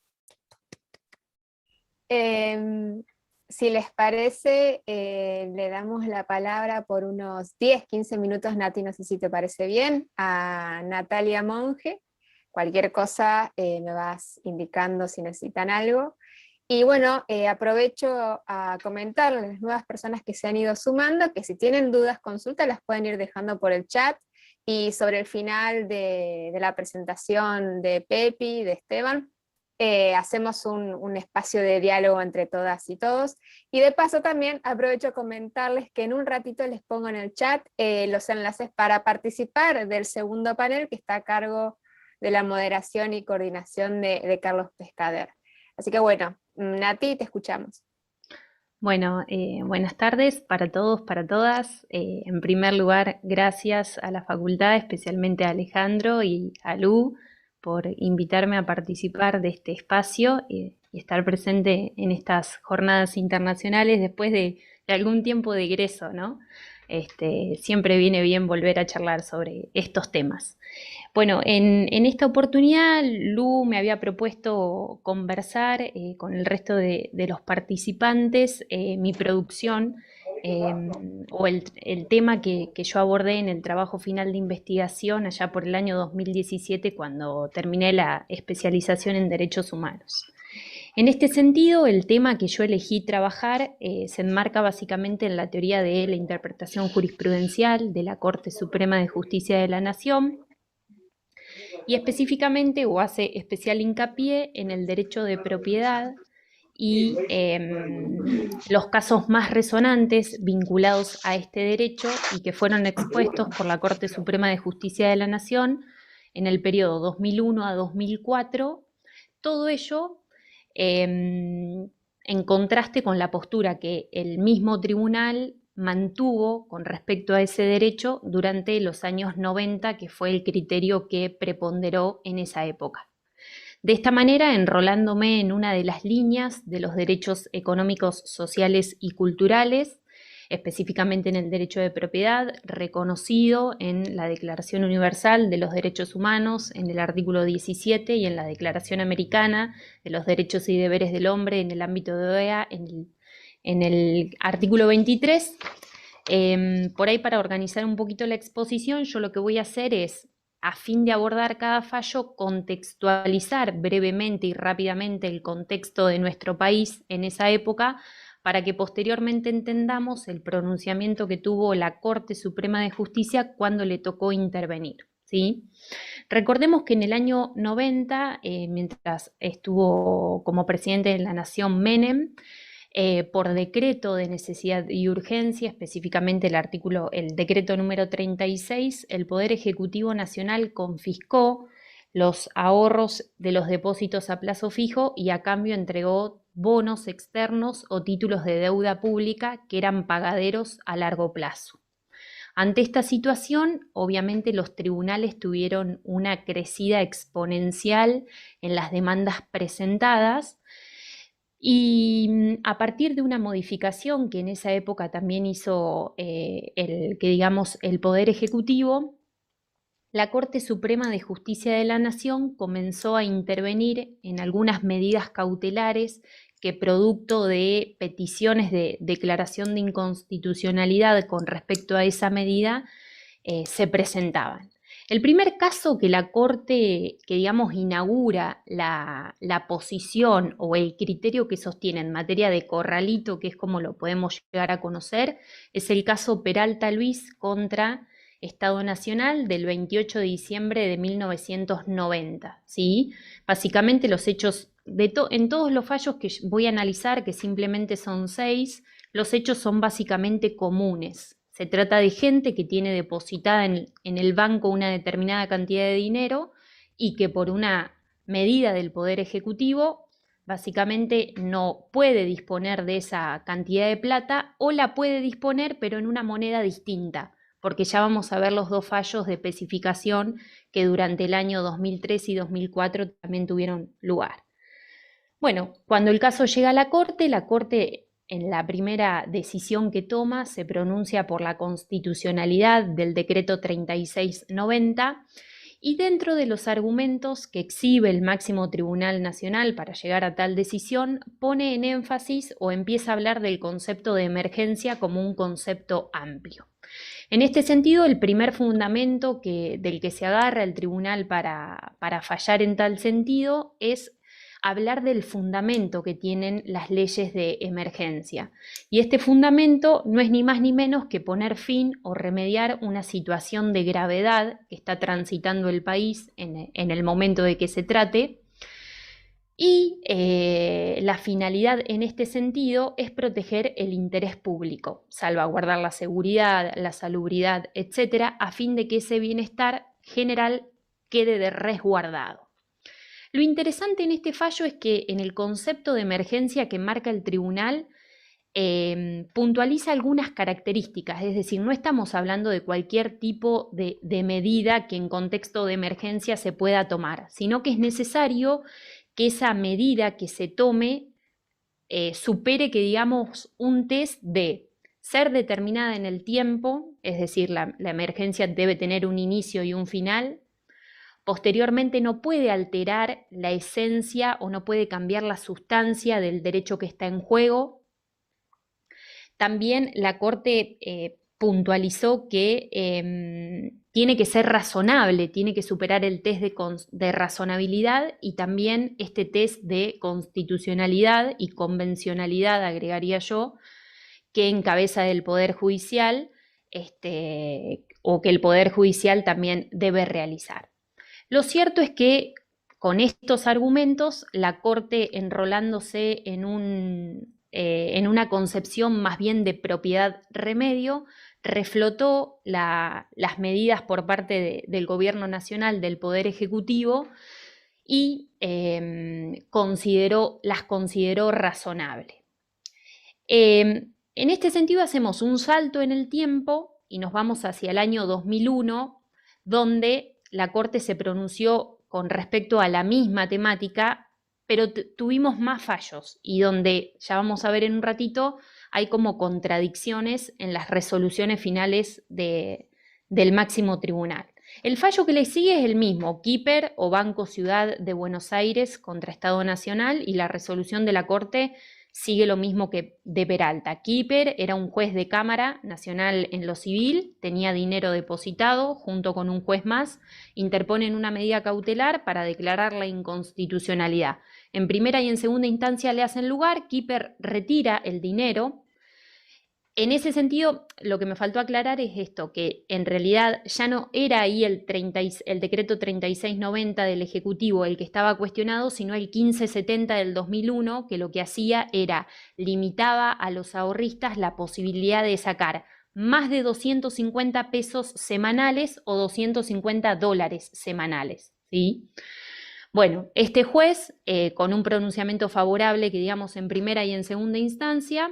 Speaker 1: Si les parece, le damos la palabra por unos 10-15 minutos, Nati, no sé si te parece bien, a Natalia Monge. Cualquier cosa me vas indicando si necesitan algo. Y bueno, aprovecho a comentar a las nuevas personas que se han ido sumando, que si tienen dudas, consultas, las pueden ir dejando por el chat. Y sobre el final de la presentación de Pepi, de Esteban, hacemos un espacio de diálogo entre todas y todos. Y de paso también aprovecho a comentarles que en un ratito les pongo en el chat los enlaces para participar del segundo panel, que está a cargo de la moderación y coordinación de Carlos Pescader. Así que bueno, Nati, te escuchamos.
Speaker 6: Bueno, buenas tardes para todos, para todas. En primer lugar, gracias a la facultad, especialmente a Alejandro y a Lu, por invitarme a participar de este espacio y estar presente en estas jornadas internacionales después de algún tiempo de egreso, ¿no? Siempre viene bien volver a charlar sobre estos temas. Bueno, en esta oportunidad Lu me había propuesto conversar con el resto de los participantes mi producción o el tema que yo abordé en el trabajo final de investigación allá por el año 2017, cuando terminé la especialización en derechos humanos. En este sentido, el tema que yo elegí trabajar se enmarca básicamente en la teoría de la interpretación jurisprudencial de la Corte Suprema de Justicia de la Nación, y específicamente, o hace especial hincapié en el derecho de propiedad y los casos más resonantes vinculados a este derecho y que fueron expuestos por la Corte Suprema de Justicia de la Nación en el periodo 2001 a 2004, todo ello en contraste con la postura que el mismo tribunal mantuvo con respecto a ese derecho durante los años 90, que fue el criterio que preponderó en esa época. De esta manera, enrolándome en una de las líneas de los derechos económicos, sociales y culturales, específicamente en el derecho de propiedad, reconocido en la Declaración Universal de los Derechos Humanos, en el artículo 17, y en la Declaración Americana de los Derechos y Deberes del Hombre en el ámbito de OEA, en el artículo 23. Por ahí, para organizar un poquito la exposición, yo lo que voy a hacer es, a fin de abordar cada fallo, contextualizar brevemente y rápidamente el contexto de nuestro país en esa época, para que posteriormente entendamos el pronunciamiento que tuvo la Corte Suprema de Justicia cuando le tocó intervenir, ¿sí? Recordemos que en el año 90, mientras estuvo como presidente de la Nación Menem, por decreto de necesidad y urgencia, específicamente el decreto número 36, el Poder Ejecutivo Nacional confiscó los ahorros de los depósitos a plazo fijo y a cambio entregó bonos externos o títulos de deuda pública que eran pagaderos a largo plazo. Ante esta situación, obviamente los tribunales tuvieron una crecida exponencial en las demandas presentadas y a partir de una modificación que en esa época también hizo el Poder Ejecutivo, la Corte Suprema de Justicia de la Nación comenzó a intervenir en algunas medidas cautelares que, producto de peticiones de declaración de inconstitucionalidad con respecto a esa medida, se presentaban. El primer caso que la Corte, inaugura la posición o el criterio que sostiene en materia de corralito, que es como lo podemos llegar a conocer, es el caso Peralta Luis contra Estado Nacional del 28 de diciembre de 1990, ¿sí? Básicamente los hechos, en todos los fallos que voy a analizar, que simplemente son 6, los hechos son básicamente comunes. Se trata de gente que tiene depositada en el banco una determinada cantidad de dinero y que por una medida del Poder Ejecutivo básicamente no puede disponer de esa cantidad de plata o la puede disponer pero en una moneda distinta, porque ya vamos a ver los 2 fallos de especificación que durante el año 2003 y 2004 también tuvieron lugar. Bueno, cuando el caso llega a la Corte en la primera decisión que toma se pronuncia por la constitucionalidad del decreto 3690 y dentro de los argumentos que exhibe el máximo Tribunal Nacional para llegar a tal decisión, pone en énfasis o empieza a hablar del concepto de emergencia como un concepto amplio. En este sentido, el primer fundamento del que se agarra el tribunal para fallar en tal sentido es hablar del fundamento que tienen las leyes de emergencia. Y este fundamento no es ni más ni menos que poner fin o remediar una situación de gravedad que está transitando el país en el momento de que se trate. Y la finalidad en este sentido es proteger el interés público, salvaguardar la seguridad, la salubridad, etcétera, a fin de que ese bienestar general quede resguardado. Lo interesante en este fallo es que en el concepto de emergencia que marca el tribunal puntualiza algunas características, es decir, no estamos hablando de cualquier tipo de medida que en contexto de emergencia se pueda tomar, sino que es necesario que esa medida que se tome supere un test de ser determinada en el tiempo, es decir, la emergencia debe tener un inicio y un final. Posteriormente no puede alterar la esencia o no puede cambiar la sustancia del derecho que está en juego. También la Corte puntualizó que tiene que ser razonable, tiene que superar el test de razonabilidad y también este test de constitucionalidad y convencionalidad, agregaría yo, que en cabeza del Poder Judicial o que el Poder Judicial también debe realizar. Lo cierto es que con estos argumentos la Corte, enrolándose en una concepción más bien de propiedad-remedio, reflotó las medidas por parte del Gobierno Nacional, del Poder Ejecutivo, y las consideró razonables. En este sentido hacemos un salto en el tiempo y nos vamos hacia el año 2001, donde la Corte se pronunció con respecto a la misma temática, pero tuvimos más fallos y donde, ya vamos a ver en un ratito, hay como contradicciones en las resoluciones finales del máximo tribunal. El fallo que le sigue es el mismo, Kipper o Banco Ciudad de Buenos Aires contra Estado Nacional, y la resolución de la Corte sigue lo mismo que de Peralta. Kipper era un juez de Cámara Nacional en lo civil, tenía dinero depositado junto con un juez más, interponen una medida cautelar para declarar la inconstitucionalidad. En primera y en segunda instancia le hacen lugar, Kipper retira el dinero. En ese sentido, lo que me faltó aclarar es esto, que en realidad ya no era ahí el decreto 3690 del Ejecutivo el que estaba cuestionado, sino el 1570 del 2001, que lo que hacía era limitaba a los ahorristas la posibilidad de sacar más de 250 pesos semanales o $250 semanales. ¿sí? Bueno, este juez, con un pronunciamiento favorable, que digamos en primera y en segunda instancia,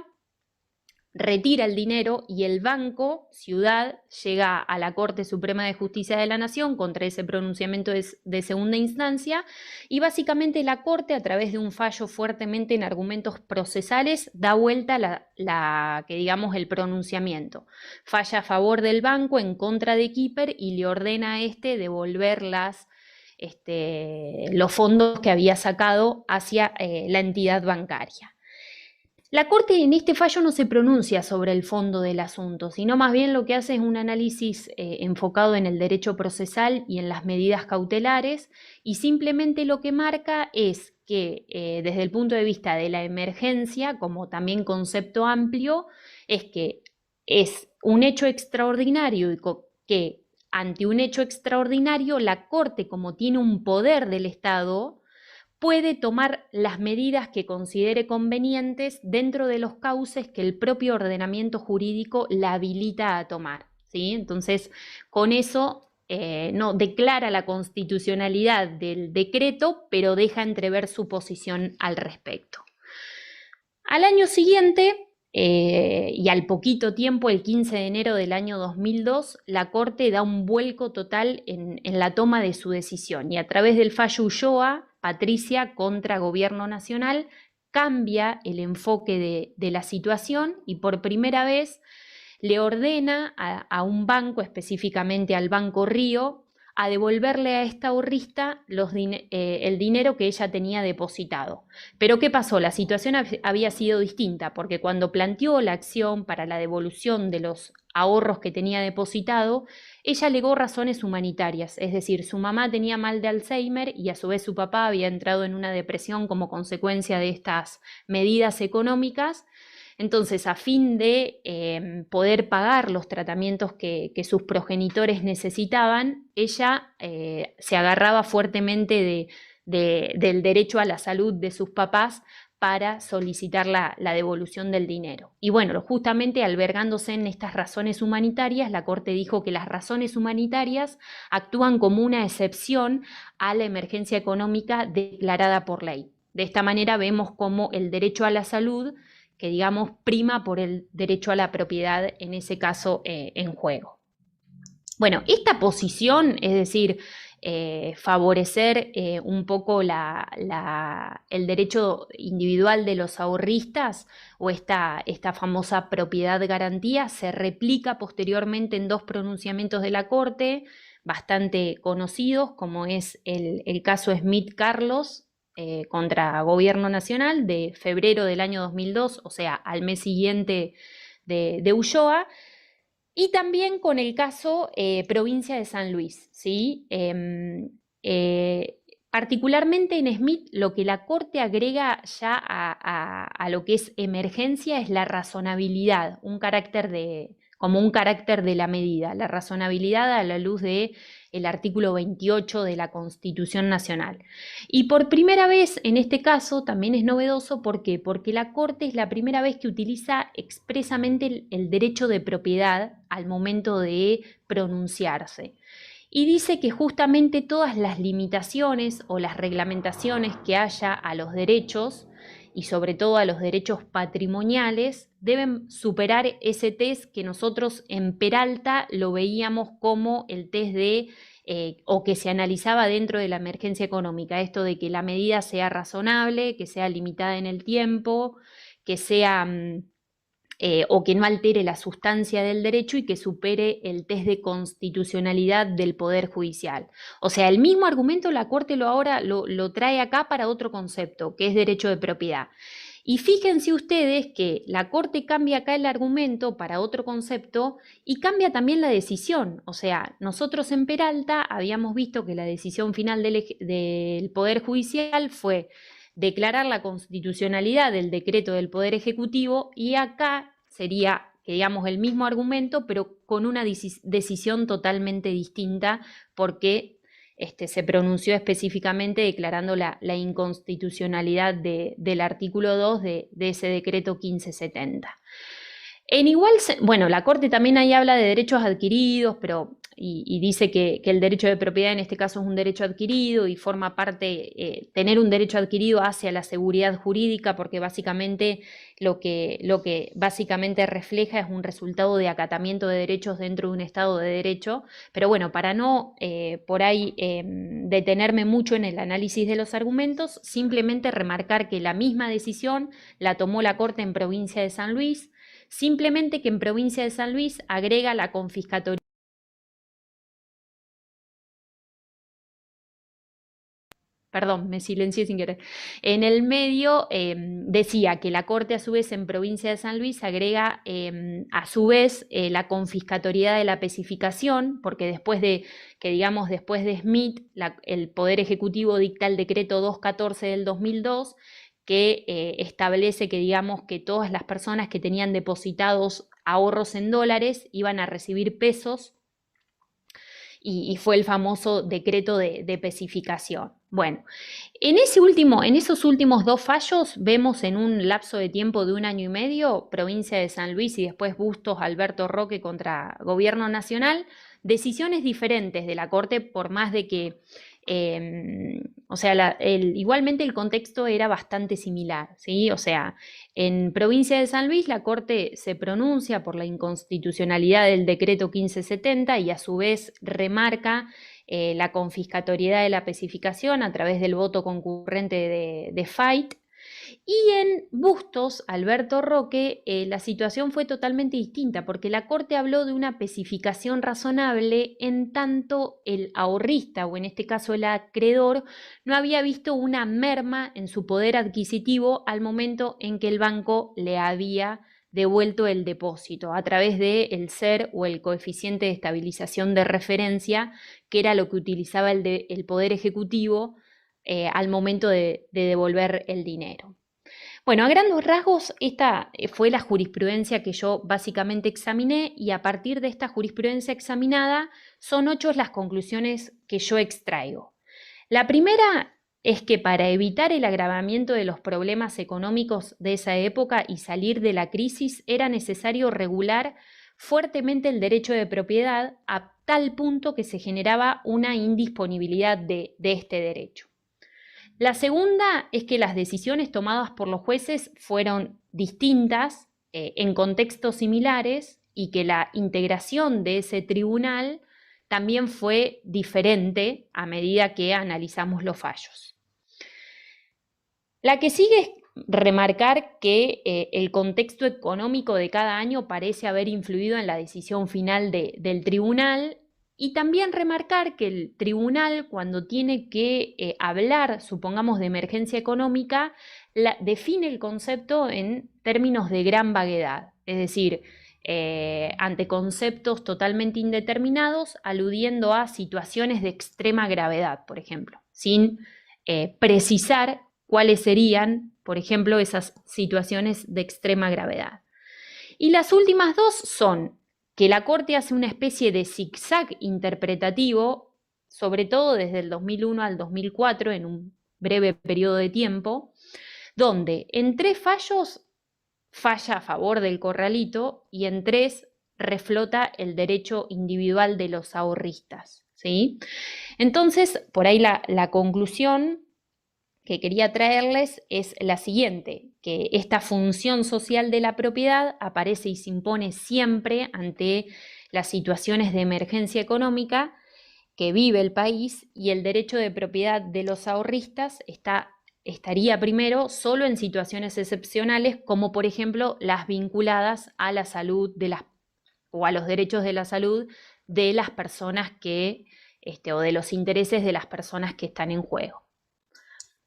Speaker 6: retira el dinero y el banco, Ciudad, llega a la Corte Suprema de Justicia de la Nación contra ese pronunciamiento de segunda instancia, y básicamente la Corte, a través de un fallo fuertemente en argumentos procesales, da vuelta el pronunciamiento. Falla a favor del banco en contra de Kipper y le ordena a este devolver los fondos que había sacado hacia la entidad bancaria. La Corte en este fallo no se pronuncia sobre el fondo del asunto, sino más bien lo que hace es un análisis enfocado en el derecho procesal y en las medidas cautelares, y simplemente lo que marca es que desde el punto de vista de la emergencia, como también concepto amplio, es que es un hecho extraordinario y que ante un hecho extraordinario la Corte, como tiene un poder del Estado, puede tomar las medidas que considere convenientes dentro de los cauces que el propio ordenamiento jurídico la habilita a tomar, ¿sí? Entonces, con eso no declara la constitucionalidad del decreto, pero deja entrever su posición al respecto. Al año siguiente, y al poquito tiempo, el 15 de enero del año 2002, la Corte da un vuelco total en la toma de su decisión, y a través del fallo Ulloa, Patricia contra Gobierno Nacional, cambia el enfoque de la situación y por primera vez le ordena a un banco, específicamente al Banco Río, a devolverle a esta ahorrista el dinero que ella tenía depositado. Pero ¿qué pasó? La situación había sido distinta, porque cuando planteó la acción para la devolución de los ahorros que tenía depositado, ella alegó razones humanitarias, es decir, su mamá tenía mal de Alzheimer y a su vez su papá había entrado en una depresión como consecuencia de estas medidas económicas. Entonces, a fin de poder pagar los tratamientos que sus progenitores necesitaban, ella se agarraba fuertemente del derecho a la salud de sus papás para solicitar la devolución del dinero. Y bueno, justamente albergándose en estas razones humanitarias, la Corte dijo que las razones humanitarias actúan como una excepción a la emergencia económica declarada por ley. De esta manera vemos cómo el derecho a la salud, que digamos prima por el derecho a la propiedad, en ese caso en juego. Bueno, esta posición, es decir, favorecer un poco el derecho individual de los ahorristas, o esta famosa propiedad garantía, se replica posteriormente en dos pronunciamientos de la Corte bastante conocidos, como es el caso Smith-Carlos contra Gobierno Nacional de febrero del año 2002, o sea, al mes siguiente de Ulloa, y también con el caso Provincia de San Luis, ¿sí? Particularmente en Smith, lo que la Corte agrega ya a lo que es emergencia es la razonabilidad, como un carácter de la medida, la razonabilidad a la luz del artículo 28 de la Constitución Nacional. Y por primera vez en este caso también es novedoso, ¿por qué? Porque la Corte es la primera vez que utiliza expresamente el derecho de propiedad al momento de pronunciarse. Y dice que justamente todas las limitaciones o las reglamentaciones que haya a los derechos, y sobre todo a los derechos patrimoniales, deben superar ese test que nosotros en Peralta lo veíamos como el test o que se analizaba dentro de la emergencia económica, esto de que la medida sea razonable, que sea limitada en el tiempo, que sea o que no altere la sustancia del derecho y que supere el test de constitucionalidad del Poder Judicial. O sea, el mismo argumento la Corte ahora lo trae acá para otro concepto, que es derecho de propiedad. Y fíjense ustedes que la Corte cambia acá el argumento para otro concepto y cambia también la decisión. O sea, nosotros en Peralta habíamos visto que la decisión final del Poder Judicial fue declarar la constitucionalidad del decreto del Poder Ejecutivo, y acá sería, que digamos, el mismo argumento, pero con una decisión totalmente distinta, porque se pronunció específicamente declarando la inconstitucionalidad del artículo 2 de ese decreto 1570. Bueno, la Corte también ahí habla de derechos adquiridos, pero y dice que el derecho de propiedad en este caso es un derecho adquirido y forma parte, tener un derecho adquirido hacia la seguridad jurídica, porque básicamente lo que básicamente refleja es un resultado de acatamiento de derechos dentro de un Estado de Derecho. Pero bueno, para no por ahí detenerme mucho en el análisis de los argumentos, simplemente remarcar que la misma decisión la tomó la Corte en Provincia de San Luis, simplemente que en Provincia de San Luis agrega la confiscatoría. Perdón, me silencié sin querer. En el medio decía que la Corte a su vez en Provincia de San Luis agrega a su vez la confiscatoriedad de la especificación, porque después de Smith, el Poder Ejecutivo dicta el decreto 214 del 2002, que establece que, digamos, que todas las personas que tenían depositados ahorros en dólares iban a recibir pesos, y fue el famoso decreto de especificación. Bueno, en esos últimos dos fallos vemos en un lapso de tiempo de 1 año y medio, Provincia de San Luis y después Bustos Alberto Roque contra Gobierno Nacional, decisiones diferentes de la Corte, por más de que igualmente el contexto era bastante similar, ¿sí? O sea, en Provincia de San Luis la Corte se pronuncia por la inconstitucionalidad del decreto 1570 y a su vez remarca la confiscatoriedad de la especificación a través del voto concurrente de Fait. Y en Bustos, Alberto Roque, la situación fue totalmente distinta, porque la Corte habló de una especificación razonable en tanto el ahorrista, o en este caso el acreedor, no había visto una merma en su poder adquisitivo al momento en que el banco le había devuelto el depósito a través del SER o el coeficiente de estabilización de referencia, que era lo que utilizaba el Poder Ejecutivo al momento de devolver el dinero. Bueno, a grandes rasgos, esta fue la jurisprudencia que yo básicamente examiné, y a partir de esta jurisprudencia examinada son 8 las conclusiones que yo extraigo. La primera es que para evitar el agravamiento de los problemas económicos de esa época y salir de la crisis era necesario regular fuertemente el derecho de propiedad a tal punto que se generaba una indisponibilidad de este derecho. La segunda es que las decisiones tomadas por los jueces fueron distintas en contextos similares, y que la integración de ese tribunal también fue diferente a medida que analizamos los fallos. La que sigue es remarcar que el contexto económico de cada año parece haber influido en la decisión final del tribunal, y también remarcar que el tribunal, cuando tiene que hablar, supongamos, de emergencia económica, define el concepto en términos de gran vaguedad, es decir, ante conceptos totalmente indeterminados, aludiendo a situaciones de extrema gravedad, por ejemplo, sin precisar cuáles serían, por ejemplo, esas situaciones de extrema gravedad. Y las últimas dos son que la Corte hace una especie de zigzag interpretativo, sobre todo desde el 2001 al 2004, en un breve periodo de tiempo, donde en 3 fallos falla a favor del corralito y en 3 reflota el derecho individual de los ahorristas, ¿sí? Entonces, por ahí la conclusión que quería traerles es la siguiente, que esta función social de la propiedad aparece y se impone siempre ante las situaciones de emergencia económica que vive el país, y el derecho de propiedad de los ahorristas estaría primero solo en situaciones excepcionales, como por ejemplo las vinculadas a la salud o a los derechos de la salud de las personas o de los intereses de las personas que están en juego.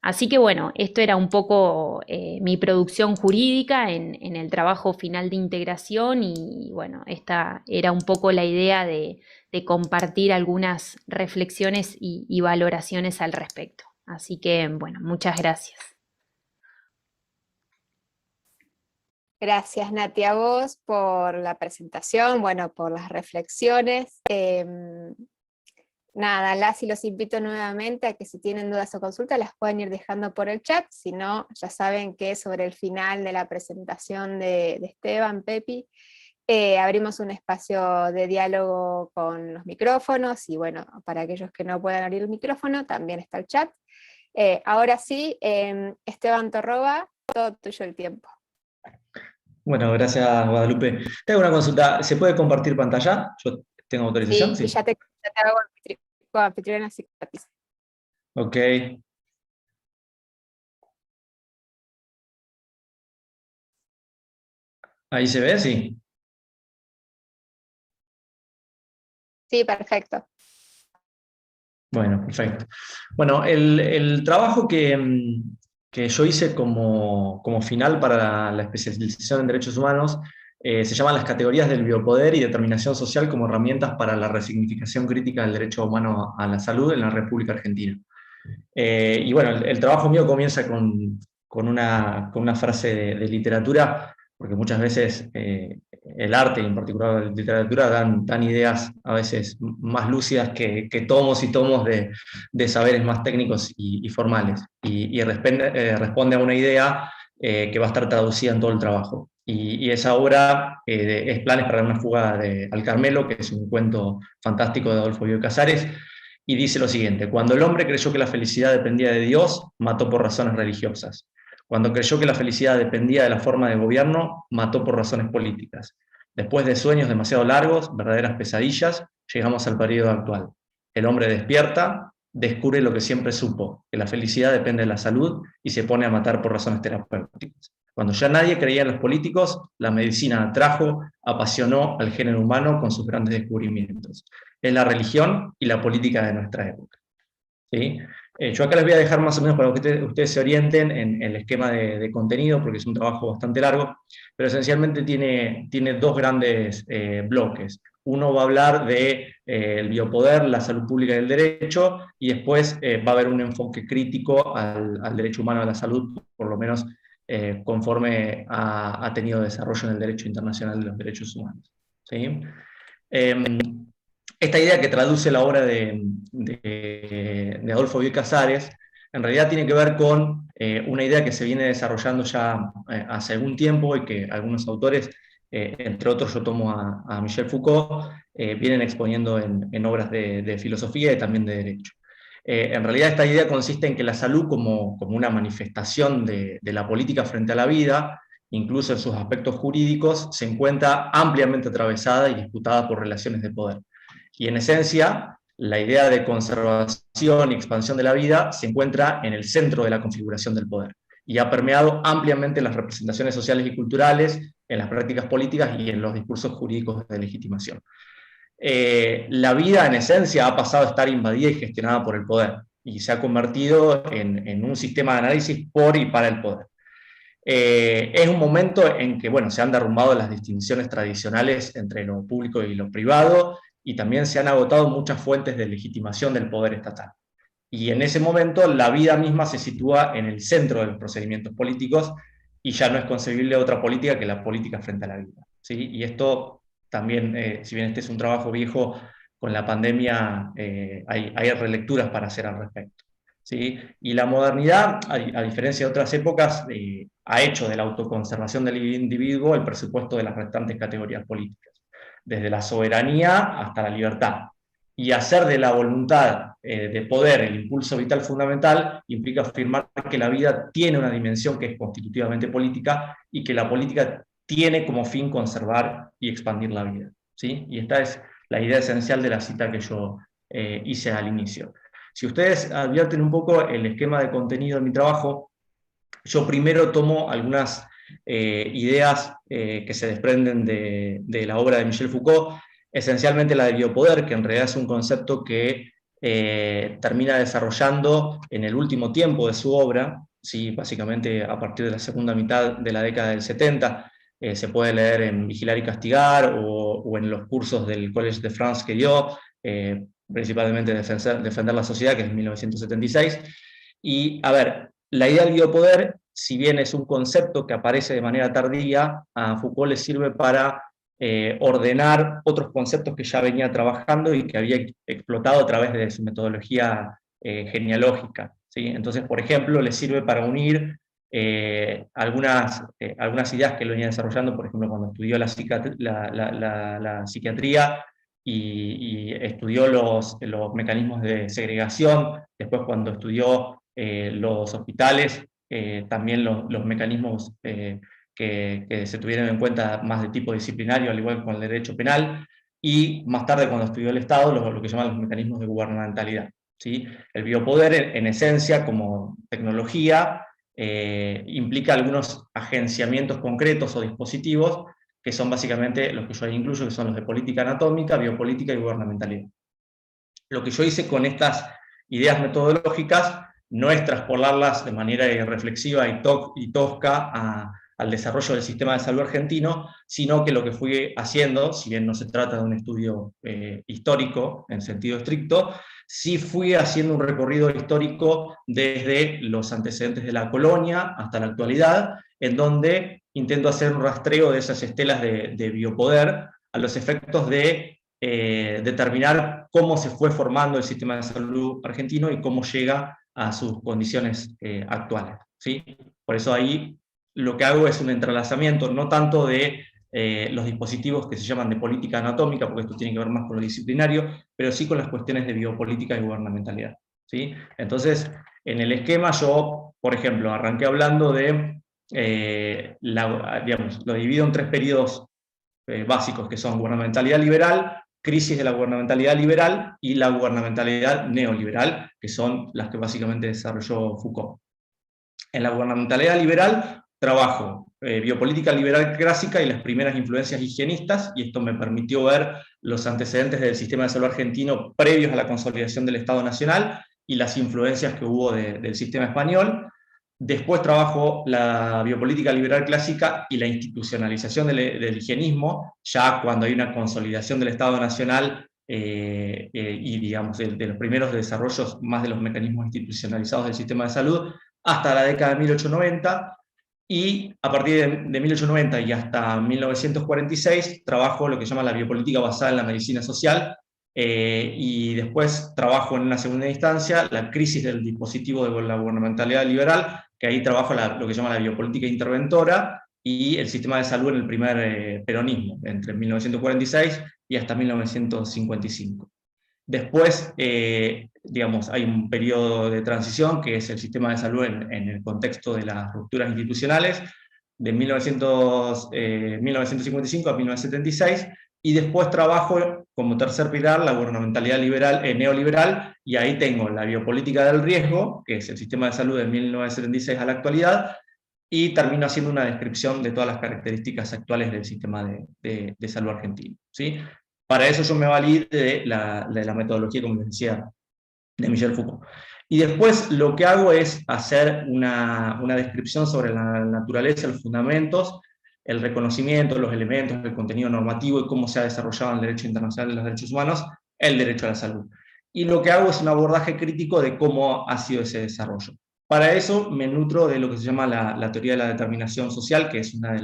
Speaker 6: Así que bueno, esto era un poco mi producción jurídica en el trabajo final de integración, y bueno, esta era un poco la idea de compartir algunas reflexiones y valoraciones al respecto. Así que bueno, muchas gracias.
Speaker 1: Gracias, Nati, a vos por la presentación, bueno, por las reflexiones. Nada, las y los invito nuevamente a que si tienen dudas o consultas las pueden ir dejando por el chat, si no, ya saben que sobre el final de la presentación de Esteban, Pepi, Abrimos un espacio de diálogo con los micrófonos y bueno, para aquellos que no puedan abrir el micrófono, también está el chat. Ahora sí, Esteban Torroba, todo tuyo el tiempo.
Speaker 7: Bueno, gracias Guadalupe. Tengo una consulta, ¿se puede compartir pantalla? ¿Yo tengo autorización?
Speaker 1: Sí, ya te hago anfitriona, así que
Speaker 7: Ok. ¿Ahí se ve? Sí.
Speaker 1: sí, perfecto.
Speaker 7: Bueno, perfecto. Bueno, el trabajo que yo hice como final para la especialización en derechos humanos se llama Las categorías del biopoder y determinación social como herramientas para la resignificación crítica del derecho humano a la salud en la República Argentina. Y bueno, el trabajo mío comienza con una frase de literatura, porque muchas veces el arte, y en particular la literatura, dan ideas a veces más lúcidas que tomos y tomos de saberes más técnicos y formales, y responde a una idea que va a estar traducida en todo el trabajo. Y esa obra es Planes para una fuga al Carmelo, que es un cuento fantástico de Adolfo Bioy Casares, y dice lo siguiente: cuando el hombre creyó que la felicidad dependía de Dios, mató por razones religiosas. Cuando creyó que la felicidad dependía de la forma de gobierno, mató por razones políticas. Después de sueños demasiado largos, verdaderas pesadillas, llegamos al periodo actual. El hombre despierta, descubre lo que siempre supo, que la felicidad depende de la salud, y se pone a matar por razones terapéuticas. Cuando ya nadie creía en los políticos, la medicina atrajo, apasionó al género humano con sus grandes descubrimientos. Es la religión y la política de nuestra época. ¿Sí? Yo acá les voy a dejar más o menos para que ustedes se orienten en el esquema de contenido, porque es un trabajo bastante largo, pero esencialmente tiene dos grandes bloques. Uno va a hablar de el biopoder, la salud pública y el derecho, y después va a haber un enfoque crítico al derecho humano a la salud, por lo menos conforme ha tenido desarrollo en el derecho internacional de los derechos humanos. ¿Sí? Esta idea que traduce la obra de Adolfo Bioy Casares, en realidad tiene que ver con una idea que se viene desarrollando ya hace algún tiempo, y que algunos autores, entre otros yo tomo a Michel Foucault, vienen exponiendo en obras de filosofía y también de derecho. En realidad esta idea consiste en que la salud como una manifestación de la política frente a la vida, incluso en sus aspectos jurídicos, se encuentra ampliamente atravesada y disputada por relaciones de poder. Y en esencia, la idea de conservación y expansión de la vida se encuentra en el centro de la configuración del poder, y ha permeado ampliamente las representaciones sociales y culturales, en las prácticas políticas y en los discursos jurídicos de legitimación. La vida, en esencia, ha pasado a estar invadida y gestionada por el poder, y se ha convertido en un sistema de análisis por y para el poder. Es un momento en que, bueno, se han derrumbado las distinciones tradicionales entre lo público y lo privado, y también se han agotado muchas fuentes de legitimación del poder estatal. Y en ese momento la vida misma se sitúa en el centro de los procedimientos políticos, y ya no es concebible otra política que la política frente a la vida. ¿Sí? Y esto también, si bien este es un trabajo viejo, con la pandemia hay relecturas para hacer al respecto. ¿Sí? Y la modernidad, a diferencia de otras épocas, ha hecho de la autoconservación del individuo el presupuesto de las restantes categorías políticas, desde la soberanía hasta la libertad. Y hacer de la voluntad de poder el impulso vital fundamental implica afirmar que la vida tiene una dimensión que es constitutivamente política, y que la política tiene como fin conservar y expandir la vida. ¿Sí? Y esta es la idea esencial de la cita que yo hice al inicio. Si ustedes advierten un poco el esquema de contenido de mi trabajo, yo primero tomo algunas ideas que se desprenden de la obra de Michel Foucault, esencialmente la de biopoder, que en realidad es un concepto que termina desarrollando en el último tiempo de su obra, ¿sí? Básicamente a partir de la segunda mitad de la década del 70, se puede leer en Vigilar y Castigar, o en los cursos del Collège de France que dio, principalmente Defender la Sociedad, que es 1976. Y, a ver, la idea del biopoder, si bien es un concepto que aparece de manera tardía, a Foucault le sirve para ordenar otros conceptos que ya venía trabajando y que había explotado a través de su metodología genealógica. ¿Sí? Entonces, por ejemplo, le sirve para unir algunas ideas que lo venía desarrollando, por ejemplo, cuando estudió la psiquiatría y estudió los mecanismos de segregación, después cuando estudió los hospitales, también los mecanismos que se tuvieron en cuenta más de tipo disciplinario, al igual que con el derecho penal, y más tarde cuando estudió el Estado, lo que llaman los mecanismos de gubernamentalidad, ¿sí? El biopoder, en esencia, como tecnología, implica algunos agenciamientos concretos o dispositivos, que son básicamente los que yo ahí incluyo, que son los de política anatómica, biopolítica y gubernamentalidad. Lo que yo hice con estas ideas metodológicas no es traspolarlas de manera irreflexiva y tosca al desarrollo del sistema de salud argentino, sino que lo que fui haciendo, si bien no se trata de un estudio histórico en sentido estricto, sí fui haciendo un recorrido histórico desde los antecedentes de la colonia hasta la actualidad, en donde intento hacer un rastreo de esas estelas de biopoder a los efectos de determinar cómo se fue formando el sistema de salud argentino y cómo llega a sus condiciones actuales, ¿sí? Por eso ahí lo que hago es un entrelazamiento, no tanto de los dispositivos que se llaman de política anatómica, porque esto tiene que ver más con lo disciplinario, pero sí con las cuestiones de biopolítica y gubernamentalidad, ¿sí? Entonces, en el esquema yo, por ejemplo, arranqué hablando de, digamos, lo divido en 3 periodos básicos, que son gubernamentalidad liberal, crisis de la gubernamentalidad liberal y la gubernamentalidad neoliberal, que son las que básicamente desarrolló Foucault. En la gubernamentalidad liberal trabajo biopolítica liberal clásica y las primeras influencias higienistas, y esto me permitió ver los antecedentes del sistema de salud argentino previos a la consolidación del Estado Nacional y las influencias que hubo del sistema español. Después trabajo la biopolítica liberal clásica y la institucionalización del higienismo, ya cuando hay una consolidación del Estado Nacional y digamos de los primeros desarrollos más de los mecanismos institucionalizados del sistema de salud, hasta la década de 1890, y a partir de 1890 y hasta 1946 trabajo lo que llama la biopolítica basada en la medicina social, y después trabajo en una segunda instancia la crisis del dispositivo de la gubernamentalidad liberal, que ahí trabajo lo que llama la biopolítica interventora y el sistema de salud en el primer peronismo, entre 1946 y hasta 1955. Después, digamos, hay un periodo de transición, que es el sistema de salud en el contexto de las rupturas institucionales, de 1955 a 1976, y después trabajo como tercer pilar la gubernamentalidad liberal, neoliberal, y ahí tengo la biopolítica del riesgo, que es el sistema de salud de 1976 a la actualidad, y termino haciendo una descripción de todas las características actuales del sistema de salud argentino, ¿sí? Para eso yo me valí de la metodología, como les decía, de Michel Foucault. Y después lo que hago es hacer una descripción sobre la naturaleza, los fundamentos, el reconocimiento, los elementos, el contenido normativo y cómo se ha desarrollado en el derecho internacional de los derechos humanos el derecho a la salud. Y lo que hago es un abordaje crítico de cómo ha sido ese desarrollo. Para eso me nutro de lo que se llama la teoría de la determinación social, que es una de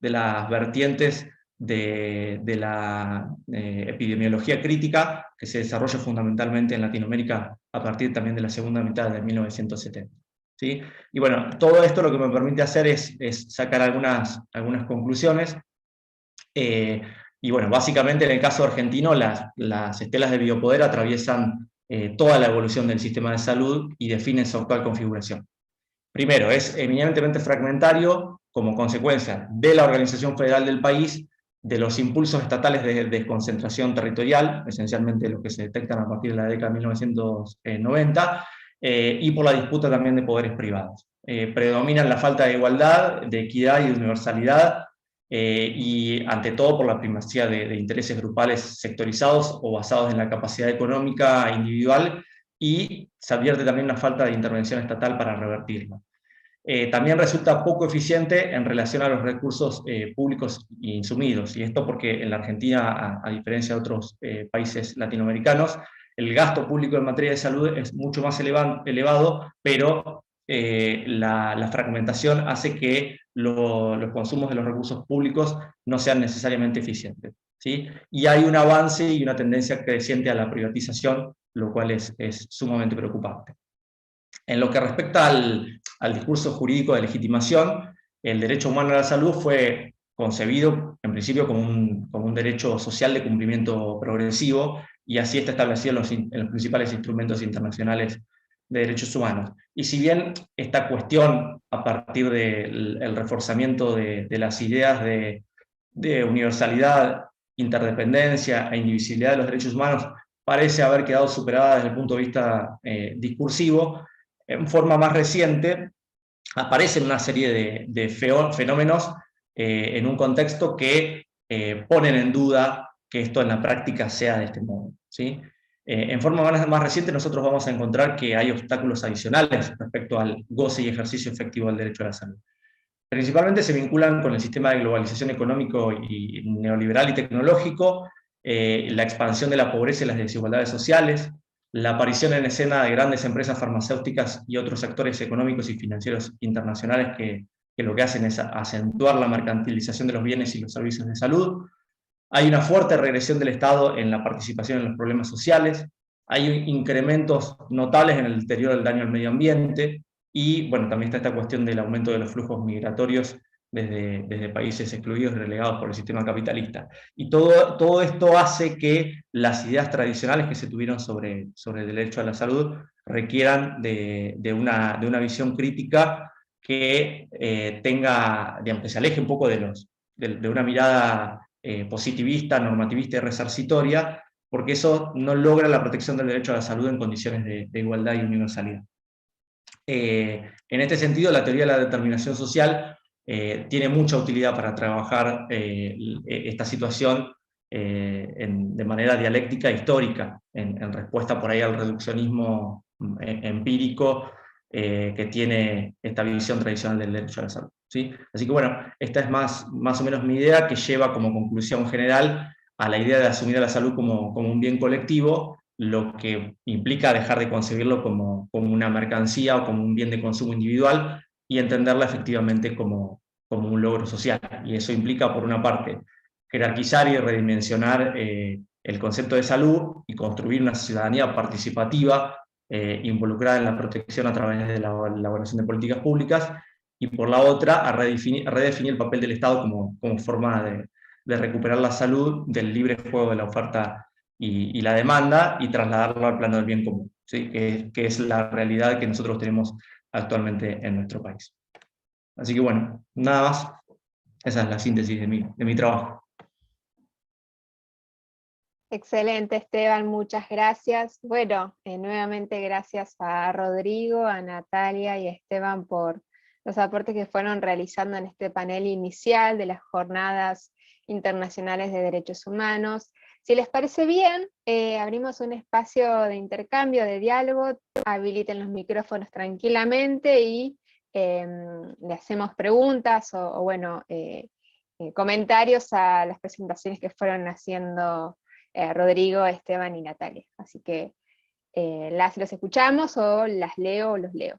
Speaker 7: las vertientes de la epidemiología crítica, que se desarrolla fundamentalmente en Latinoamérica a partir también de la segunda mitad de 1970. ¿Sí? Y bueno, todo esto lo que me permite hacer es sacar algunas conclusiones, y bueno, básicamente en el caso argentino las estelas de biopoder atraviesan toda la evolución del sistema de salud y definen su actual configuración. Primero, es eminentemente fragmentario como consecuencia de la organización federal del país, de los impulsos estatales de desconcentración territorial, esencialmente los que se detectan a partir de la década de 1990, y por la disputa también de poderes privados. Predominan la falta de igualdad, de equidad y de universalidad, y ante todo por la primacía de intereses grupales sectorizados o basados en la capacidad económica individual, y se advierte también una falta de intervención estatal para revertirla. También resulta poco eficiente en relación a los recursos públicos insumidos, y esto porque en la Argentina, a diferencia de otros países latinoamericanos, el gasto público en materia de salud es mucho más elevado, pero la fragmentación hace que los consumos de los recursos públicos no sean necesariamente eficientes, ¿sí? Y hay un avance y una tendencia creciente a la privatización, lo cual es sumamente preocupante. En lo que respecta al discurso jurídico de legitimación, el derecho humano a la salud fue concebido en principio como un derecho social de cumplimiento progresivo, y así está establecido en los principales instrumentos internacionales de derechos humanos. Y si bien esta cuestión, a partir del reforzamiento de las ideas de universalidad, interdependencia e indivisibilidad de los derechos humanos, parece haber quedado superada desde el punto de vista discursivo, en forma más reciente aparecen una serie de fenómenos en un contexto que ponen en duda que esto en la práctica sea de este modo, ¿sí? En forma más reciente nosotros vamos a encontrar que hay obstáculos adicionales respecto al goce y ejercicio efectivo del derecho a la salud. Principalmente se vinculan con el sistema de globalización económico y neoliberal y tecnológico, la expansión de la pobreza y las desigualdades sociales, la aparición en escena de grandes empresas farmacéuticas y otros actores económicos y financieros internacionales que lo que hacen es acentuar la mercantilización de los bienes y los servicios de salud. Hay una fuerte regresión del Estado en la participación en los problemas sociales, hay incrementos notables en el deterioro del daño al medio ambiente, y bueno, también está esta cuestión del aumento de los flujos migratorios desde países excluidos y relegados por el sistema capitalista. Y todo esto hace que las ideas tradicionales que se tuvieron sobre el derecho a la salud requieran de una visión crítica que tenga, digamos, que se aleje un poco de una mirada positivista, normativista y resarcitoria, porque eso no logra la protección del derecho a la salud en condiciones de igualdad y universalidad. En este sentido, la teoría de la determinación social tiene mucha utilidad para trabajar esta situación de manera dialéctica e histórica, en respuesta por ahí al reduccionismo empírico que tiene esta visión tradicional del derecho a la salud, ¿sí? Así que bueno, esta es más o menos mi idea, que lleva como conclusión general a la idea de asumir a la salud como un bien colectivo, lo que implica dejar de concebirlo como una mercancía o como un bien de consumo individual, y entenderla efectivamente como un logro social. Y eso implica, por una parte, jerarquizar y redimensionar el concepto de salud y construir una ciudadanía participativa involucrada en la protección a través de la elaboración de políticas públicas, y por la otra, a redefinir el papel del Estado como forma de recuperar la salud del libre juego de la oferta y la demanda, y trasladarlo al plano del bien común, ¿sí? que es la realidad que nosotros tenemos actualmente en nuestro país. Así que bueno, nada más. Esa es la síntesis de mi trabajo.
Speaker 1: Excelente, Esteban, muchas gracias. Bueno, nuevamente gracias a Rodrigo, a Natalia y a Esteban por los aportes que fueron realizando en este panel inicial de las Jornadas Internacionales de Derechos Humanos. Si les parece bien, abrimos un espacio de intercambio, de diálogo, habiliten los micrófonos tranquilamente y le hacemos preguntas o bueno, comentarios a las presentaciones que fueron haciendo Rodrigo, Esteban y Natalia. Así que los escuchamos o las leo o los leo.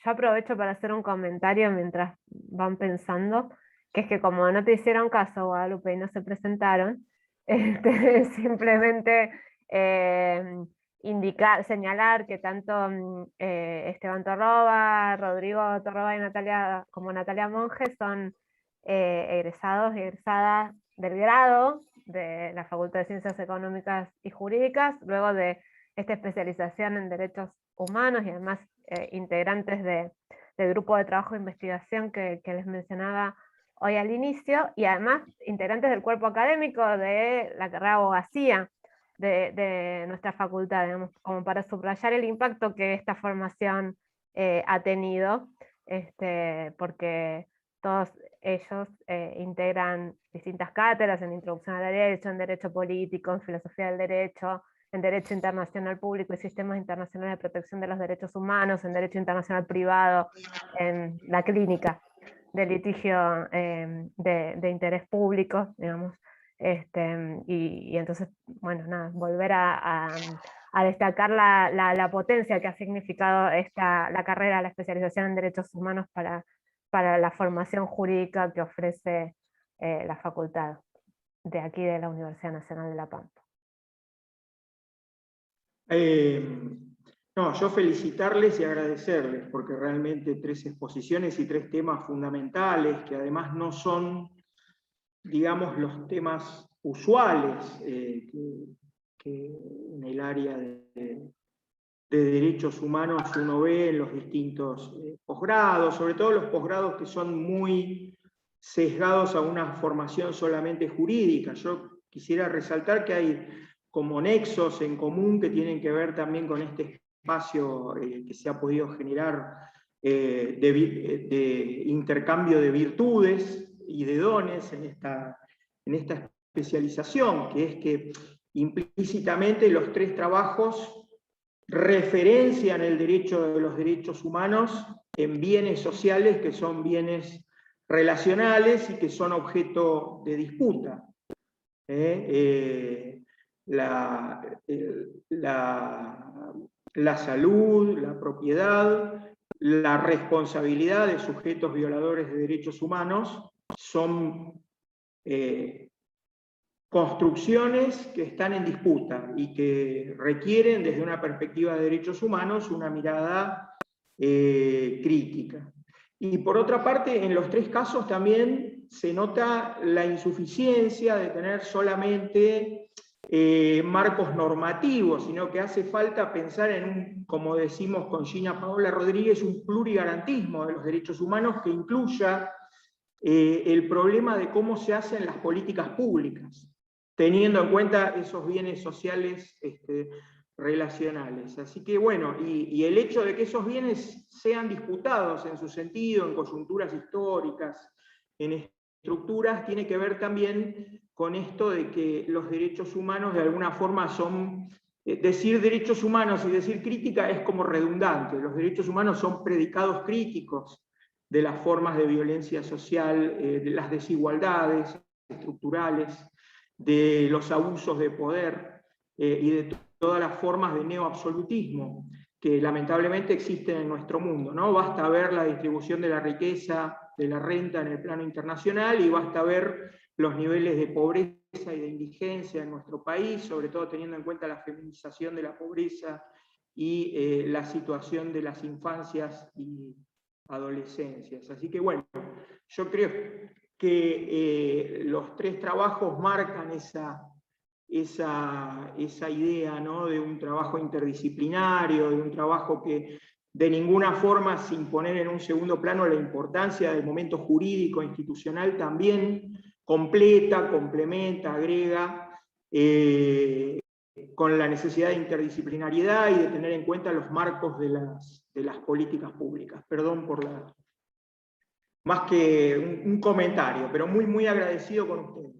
Speaker 3: Yo aprovecho para hacer un comentario mientras van pensando, que es que como no te hicieron caso, Guadalupe, y no se presentaron, simplemente señalar que tanto Esteban Torroba, Rodrigo Torroba y Natalia, como Natalia Monge, son egresados y egresadas del grado de la Facultad de Ciencias Económicas y Jurídicas, luego de esta especialización en derechos humanos, y además integrantes del grupo de trabajo de investigación que les mencionaba hoy al inicio, y además integrantes del cuerpo académico de la carrera de abogacía de nuestra facultad, digamos, como para subrayar el impacto que esta formación ha tenido, porque todos ellos integran distintas cátedras en Introducción al Derecho, en Derecho Político, en Filosofía del Derecho, en Derecho Internacional Público y Sistemas Internacionales de Protección de los Derechos Humanos, en Derecho Internacional Privado, en la clínica de litigio de interés público, digamos. Y entonces, bueno, nada, volver a destacar la potencia que ha significado la carrera, la especialización en derechos humanos para para la formación jurídica que ofrece la facultad de aquí de la Universidad Nacional de La Pampa.
Speaker 4: No, yo felicitarles y agradecerles, porque realmente 3 exposiciones y 3 temas fundamentales, que además no son, digamos, los temas usuales que en el área de derechos humanos uno ve en los distintos posgrados, sobre todo los posgrados que son muy sesgados a una formación solamente jurídica. Yo quisiera resaltar que hay como nexos en común que tienen que ver también con este espacio que se ha podido generar de intercambio de virtudes y de dones en esta especialización, que es que implícitamente los 3 trabajos referencian el derecho de los derechos humanos en bienes sociales que son bienes relacionales y que son objeto de disputa. La salud, la propiedad, la responsabilidad de sujetos violadores de derechos humanos son construcciones que están en disputa y que requieren desde una perspectiva de derechos humanos una mirada crítica. Y por otra parte, en los 3 casos también se nota la insuficiencia de tener solamente marcos normativos, sino que hace falta pensar en un, como decimos con Gina Paola Rodríguez, un plurigarantismo de los derechos humanos que incluya el problema de cómo se hacen las políticas públicas, teniendo en cuenta esos bienes sociales relacionales. Así que bueno, y el hecho de que esos bienes sean disputados en su sentido, en coyunturas históricas, en estructuras, tiene que ver también con esto de que los derechos humanos de alguna forma son, decir derechos humanos y decir crítica es como redundante, los derechos humanos son predicados críticos de las formas de violencia social, de las desigualdades estructurales, de los abusos de poder y de todas las formas de neoabsolutismo que lamentablemente existen en nuestro mundo, ¿no? Basta ver la distribución de la riqueza, de la renta en el plano internacional, y basta ver los niveles de pobreza y de indigencia en nuestro país, sobre todo teniendo en cuenta la feminización de la pobreza y la situación de las infancias y adolescencias. Así que bueno, yo creo que los 3 trabajos marcan esa idea, ¿no?, de un trabajo interdisciplinario, de un trabajo que de ninguna forma, sin poner en un segundo plano la importancia del momento jurídico institucional, también completa, complementa, agrega, con la necesidad de interdisciplinariedad y de tener en cuenta los marcos de las políticas públicas. Perdón por más que un comentario, pero muy, muy agradecido con ustedes.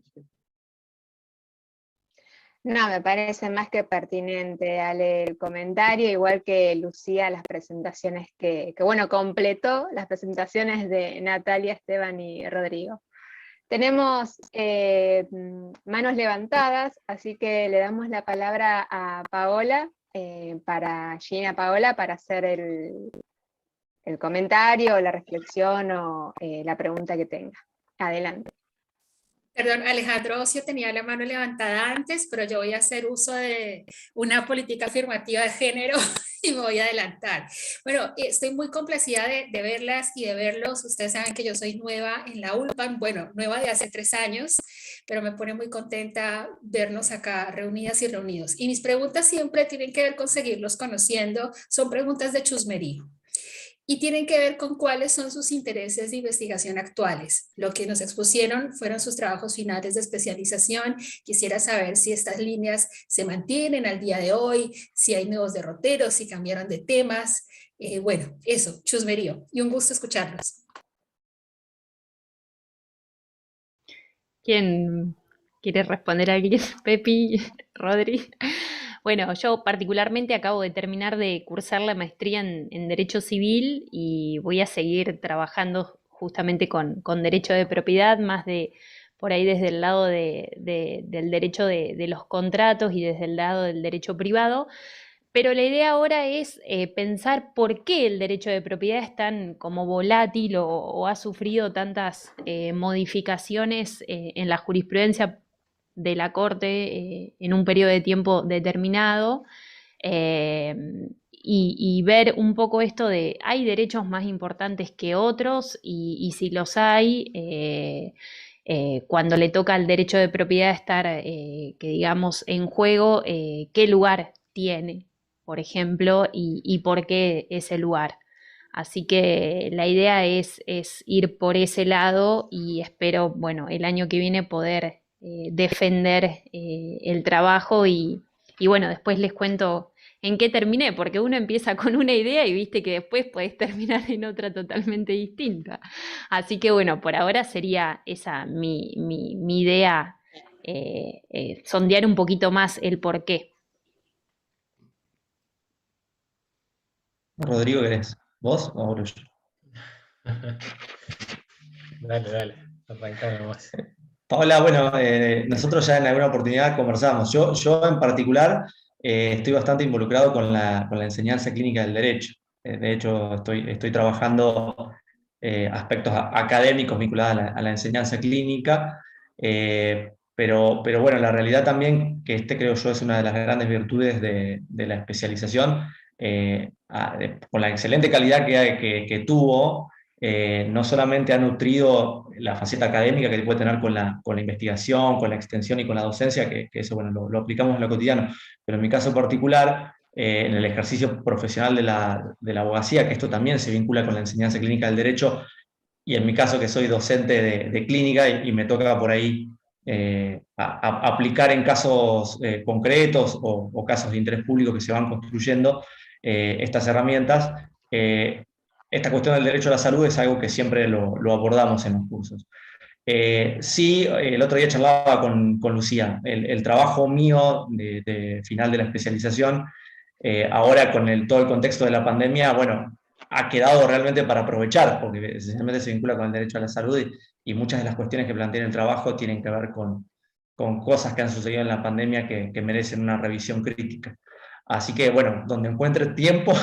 Speaker 1: No, me parece más que pertinente, Ale, el comentario, igual que Lucía, las presentaciones que bueno, completó las presentaciones de Natalia, Esteban y Rodrigo. Tenemos manos levantadas, así que le damos la palabra a Paola, Gina Paola, para hacer el comentario, la reflexión o la pregunta que tenga. Adelante.
Speaker 8: Perdón, Alejandro Ocio tenía la mano levantada antes, pero yo voy a hacer uso de una política afirmativa de género y me voy a adelantar. Bueno, estoy muy complacida de verlas y de verlos. Ustedes saben que yo soy nueva en la ULPAN, bueno, nueva de hace 3 años, pero me pone muy contenta vernos acá reunidas y reunidos. Y mis preguntas siempre tienen que ver con seguirlos conociendo, son preguntas de chusmerío. Y tienen que ver con cuáles son sus intereses de investigación actuales. Lo que nos expusieron fueron sus trabajos finales de especialización. Quisiera saber si estas líneas se mantienen al día de hoy, si hay nuevos derroteros, si cambiaron de temas. Bueno, eso, chusmerío. Y un gusto escucharlos.
Speaker 6: ¿Quién quiere responder a alguien? Pepi, Rodri. Bueno, yo particularmente acabo de terminar de cursar la maestría en Derecho Civil y voy a seguir trabajando justamente con derecho de propiedad, más de por ahí desde el lado del derecho de los contratos y desde el lado del derecho privado, Pero la idea ahora es pensar por qué el derecho de propiedad es tan como volátil o ha sufrido tantas modificaciones en la jurisprudencia de la Corte en un periodo de tiempo determinado. eh, y ver un poco esto de, ¿hay derechos más importantes que otros? Y si los hay, cuando le toca al derecho de propiedad estar, que digamos, en juego, ¿qué lugar tiene, por ejemplo, y por qué ese lugar? Así que la idea es ir por ese lado y espero, bueno, el año que viene poder defender el trabajo y bueno, después les cuento en qué terminé, porque uno empieza con una idea y viste que después podés terminar en otra totalmente distinta. Así que bueno, por ahora sería esa mi idea, sondear un poquito más el por qué.
Speaker 7: Rodrigo, ¿querés? ¿Vos o hablo yo?
Speaker 5: Dale, arrancá nomás.
Speaker 7: Paola, bueno, nosotros ya en alguna oportunidad conversamos. Yo en particular estoy bastante involucrado con la enseñanza clínica del derecho. De hecho, estoy trabajando aspectos académicos vinculados a la enseñanza clínica, pero bueno, la realidad también, que creo yo es una de las grandes virtudes de la especialización, con la excelente calidad que tuvo. No solamente ha nutrido la faceta académica que puede tener con la investigación, con la extensión y con la docencia, que eso bueno, lo aplicamos en lo cotidiano, pero en mi caso particular, en el ejercicio profesional de la abogacía, que esto también se vincula con la enseñanza clínica del derecho, y en mi caso que soy docente de clínica y me toca por ahí aplicar en casos concretos o casos de interés público que se van construyendo estas herramientas. Esta cuestión del derecho a la salud es algo que siempre lo abordamos en los cursos. Sí, el otro día charlaba con Lucía, el trabajo mío de final de la especialización, ahora con todo el contexto de la pandemia, bueno, ha quedado realmente para aprovechar, porque esencialmente se vincula con el derecho a la salud y muchas de las cuestiones que plantea en el trabajo tienen que ver con cosas que han sucedido en la pandemia que merecen una revisión crítica. Así que, bueno, donde encuentre tiempo,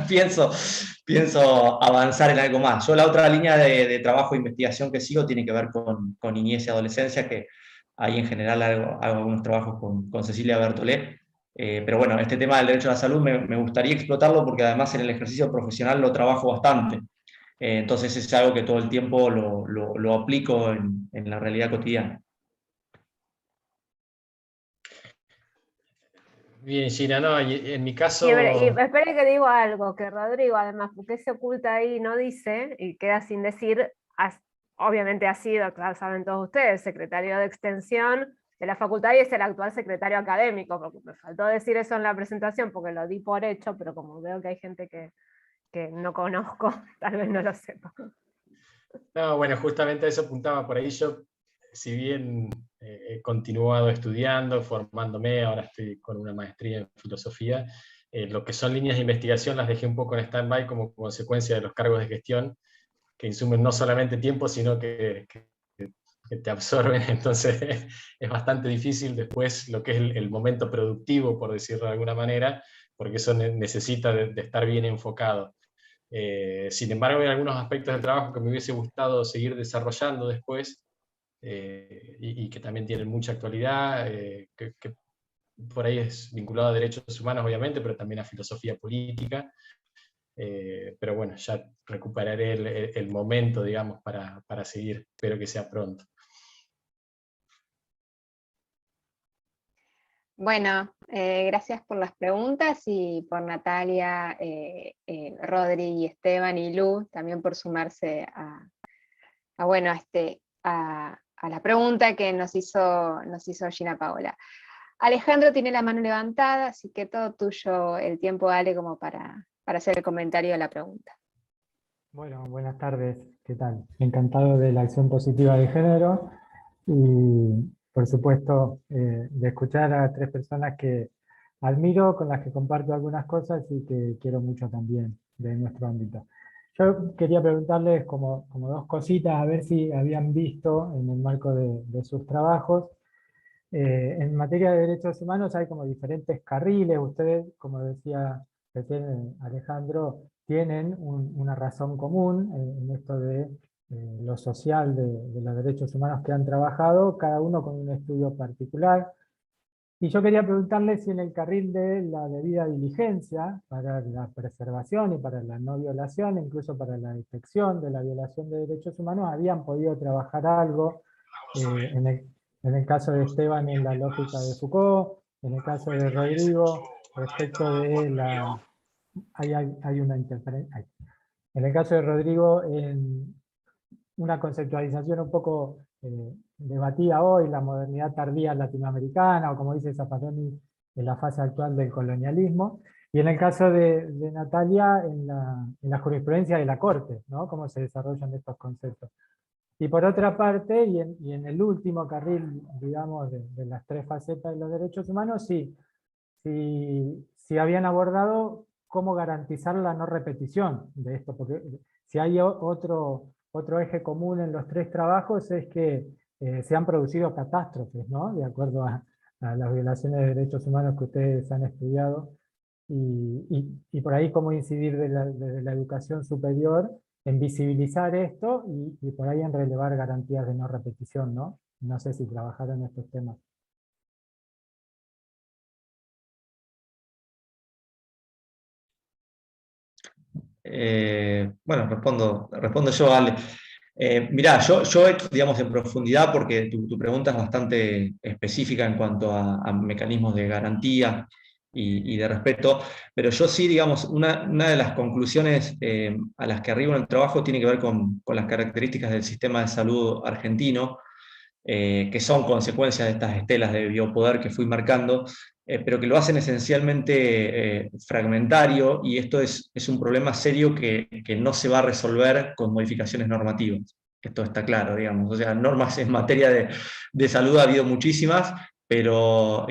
Speaker 7: pienso avanzar en algo más. Yo la otra línea de trabajo e investigación que sigo tiene que ver con niñez y adolescencia, que ahí en general hago algunos trabajos con Cecilia Bertolé. Pero bueno, este tema del derecho a la salud me gustaría explotarlo porque además en el ejercicio profesional lo trabajo bastante. Entonces es algo que todo el tiempo lo aplico en la realidad cotidiana.
Speaker 5: Bien, Gina, no, y en mi caso...
Speaker 3: Y espere que digo algo, que Rodrigo además, porque se oculta ahí y no dice, y queda sin decir, obviamente ha sido, claro, saben todos ustedes, secretario de Extensión de la facultad y es el actual secretario académico, porque me faltó decir eso en la presentación porque lo di por hecho, pero como veo que hay gente que no conozco, tal vez no lo sepa.
Speaker 5: No, bueno, justamente a eso apuntaba por ahí. Yo, si bien he continuado estudiando, formándome, ahora estoy con una maestría en filosofía, lo que son líneas de investigación las dejé un poco en stand-by como consecuencia de los cargos de gestión, que insumen no solamente tiempo, sino que te absorben, entonces es bastante difícil después lo que es el momento productivo, por decirlo de alguna manera, porque eso necesita de estar bien enfocado. Sin embargo, hay algunos aspectos del trabajo que me hubiese gustado seguir desarrollando después, y que también tienen mucha actualidad, que por ahí es vinculado a derechos humanos, obviamente, pero también a filosofía política. Pero bueno, ya recuperaré el momento, digamos, para seguir. Espero que sea pronto.
Speaker 1: Bueno, gracias por las preguntas y por Natalia, Rodri y Esteban y Lu, también por sumarse bueno, a la pregunta que nos hizo Gina Paola. Alejandro tiene la mano levantada, así que todo tuyo el tiempo, Ale, como para hacer el comentario de la pregunta.
Speaker 9: Bueno, buenas tardes, ¿qué tal? Encantado de la acción positiva de género y por supuesto de escuchar a tres personas que admiro, con las que comparto algunas cosas y que quiero mucho también de nuestro ámbito. Yo quería preguntarles como dos cositas, a ver si habían visto en el marco de sus trabajos, En materia de derechos humanos hay como diferentes carriles. Ustedes, como decía recién Alejandro, tienen una razón común en esto de lo social de los derechos humanos que han trabajado, cada uno con un estudio particular. Y yo quería preguntarle si en el carril de la debida diligencia para la preservación y para la no violación, incluso para la detección de la violación de derechos humanos, habían podido trabajar algo en el caso de Esteban en la lógica de Foucault, en el caso de Rodrigo respecto de la... hay una interferencia. En el caso de Rodrigo, en una conceptualización un poco debatida hoy, la modernidad tardía latinoamericana, o como dice Zaffaroni, en la fase actual del colonialismo, y en el caso de Natalia, en la jurisprudencia de la Corte, ¿no? Cómo se desarrollan estos conceptos. Y por otra parte, y en el último carril, digamos, de las tres facetas de los derechos humanos, sí habían abordado cómo garantizar la no repetición de esto, porque si hay otro eje común en los tres trabajos es que se han producido catástrofes, ¿no? De acuerdo a las violaciones de derechos humanos que ustedes han estudiado, y por ahí cómo incidir desde la educación superior en visibilizar esto y por ahí en relevar garantías de no repetición, ¿no? No sé si trabajaron estos temas.
Speaker 7: Bueno, respondo yo, Ale. Mirá, yo, digamos, en profundidad, porque tu pregunta es bastante específica en cuanto a mecanismos de garantía y de respeto, pero yo sí, digamos, una de las conclusiones a las que arribo en el trabajo tiene que ver con las características del sistema de salud argentino, que son consecuencias de estas estelas de biopoder que fui marcando, pero que lo hacen esencialmente fragmentario, y esto es un problema serio que no se va a resolver con modificaciones normativas. Esto está claro, digamos. O sea, normas en materia de salud ha habido muchísimas, pero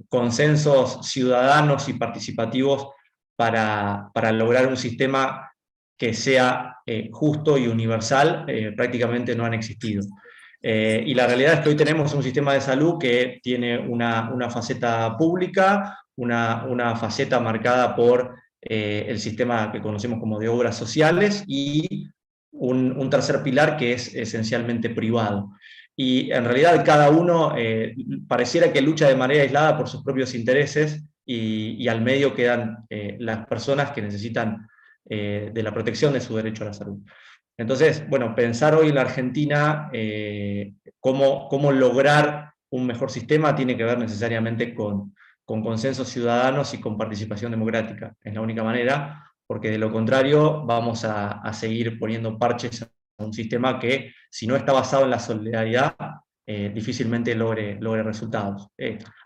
Speaker 7: consensos ciudadanos y participativos para lograr un sistema que sea justo y universal prácticamente no han existido. Y la realidad es que hoy tenemos un sistema de salud que tiene una faceta pública, una faceta marcada por el sistema que conocemos como de obras sociales, y un tercer pilar que es esencialmente privado. Y en realidad cada uno pareciera que lucha de manera aislada por sus propios intereses, y al medio quedan las personas que necesitan de la protección de su derecho a la salud. Entonces, bueno, pensar hoy en la Argentina cómo lograr un mejor sistema tiene que ver necesariamente con consensos ciudadanos y con participación democrática. Es la única manera, porque de lo contrario vamos a seguir poniendo parches a un sistema que, si no está basado en la solidaridad, difícilmente logre resultados.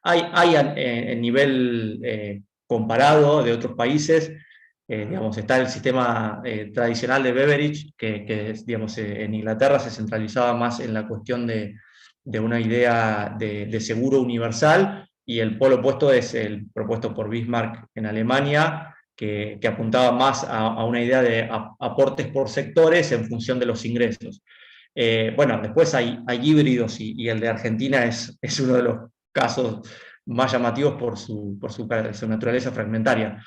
Speaker 7: Hay en nivel comparado de otros países, digamos, está el sistema tradicional de Beveridge, que digamos, en Inglaterra se centralizaba más en la cuestión de una idea de seguro universal, y el polo opuesto es el propuesto por Bismarck en Alemania, que apuntaba más a una idea de aportes por sectores en función de los ingresos. Bueno, después hay híbridos, y el de Argentina es uno de los casos más llamativos por su naturaleza fragmentaria.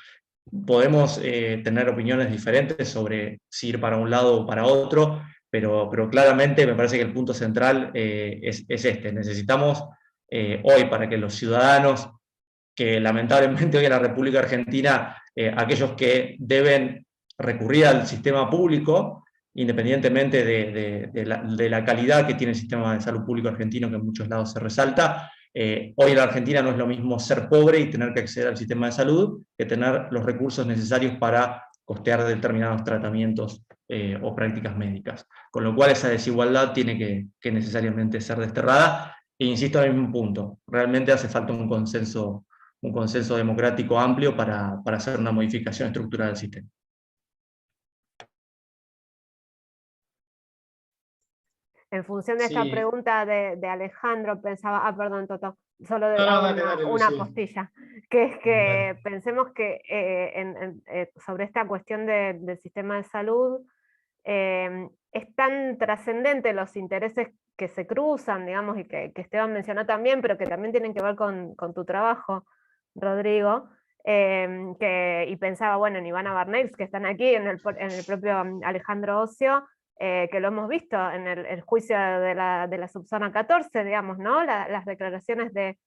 Speaker 7: Podemos tener opiniones diferentes sobre si ir para un lado o para otro, pero claramente me parece que el punto central es este. Necesitamos hoy, para que los ciudadanos, que lamentablemente hoy en la República Argentina, aquellos que deben recurrir al sistema público, independientemente de la calidad que tiene el sistema de salud público argentino, que en muchos lados se resalta, hoy en la Argentina no es lo mismo ser pobre y tener que acceder al sistema de salud que tener los recursos necesarios para costear determinados tratamientos o prácticas médicas. Con lo cual esa desigualdad tiene que necesariamente ser desterrada. E insisto en el mismo punto, realmente hace falta un consenso democrático amplio para hacer una modificación estructural del sistema.
Speaker 3: En función de esta
Speaker 5: Sí.
Speaker 3: pregunta de Alejandro, pensaba, perdón, Toto, solo
Speaker 5: No, dale,
Speaker 3: una
Speaker 5: Lucía.
Speaker 3: postilla, que es que
Speaker 5: Dale.
Speaker 3: pensemos que sobre esta cuestión del sistema de salud, es tan trascendente los intereses que se cruzan, digamos, y que Esteban mencionó también, pero que también tienen que ver con tu trabajo, Rodrigo, y pensaba, bueno, en Ivana Barneix, que están aquí, en el propio Alejandro Ocio, que lo hemos visto en el juicio de la subzona 14, digamos, ¿no? Las declaraciones de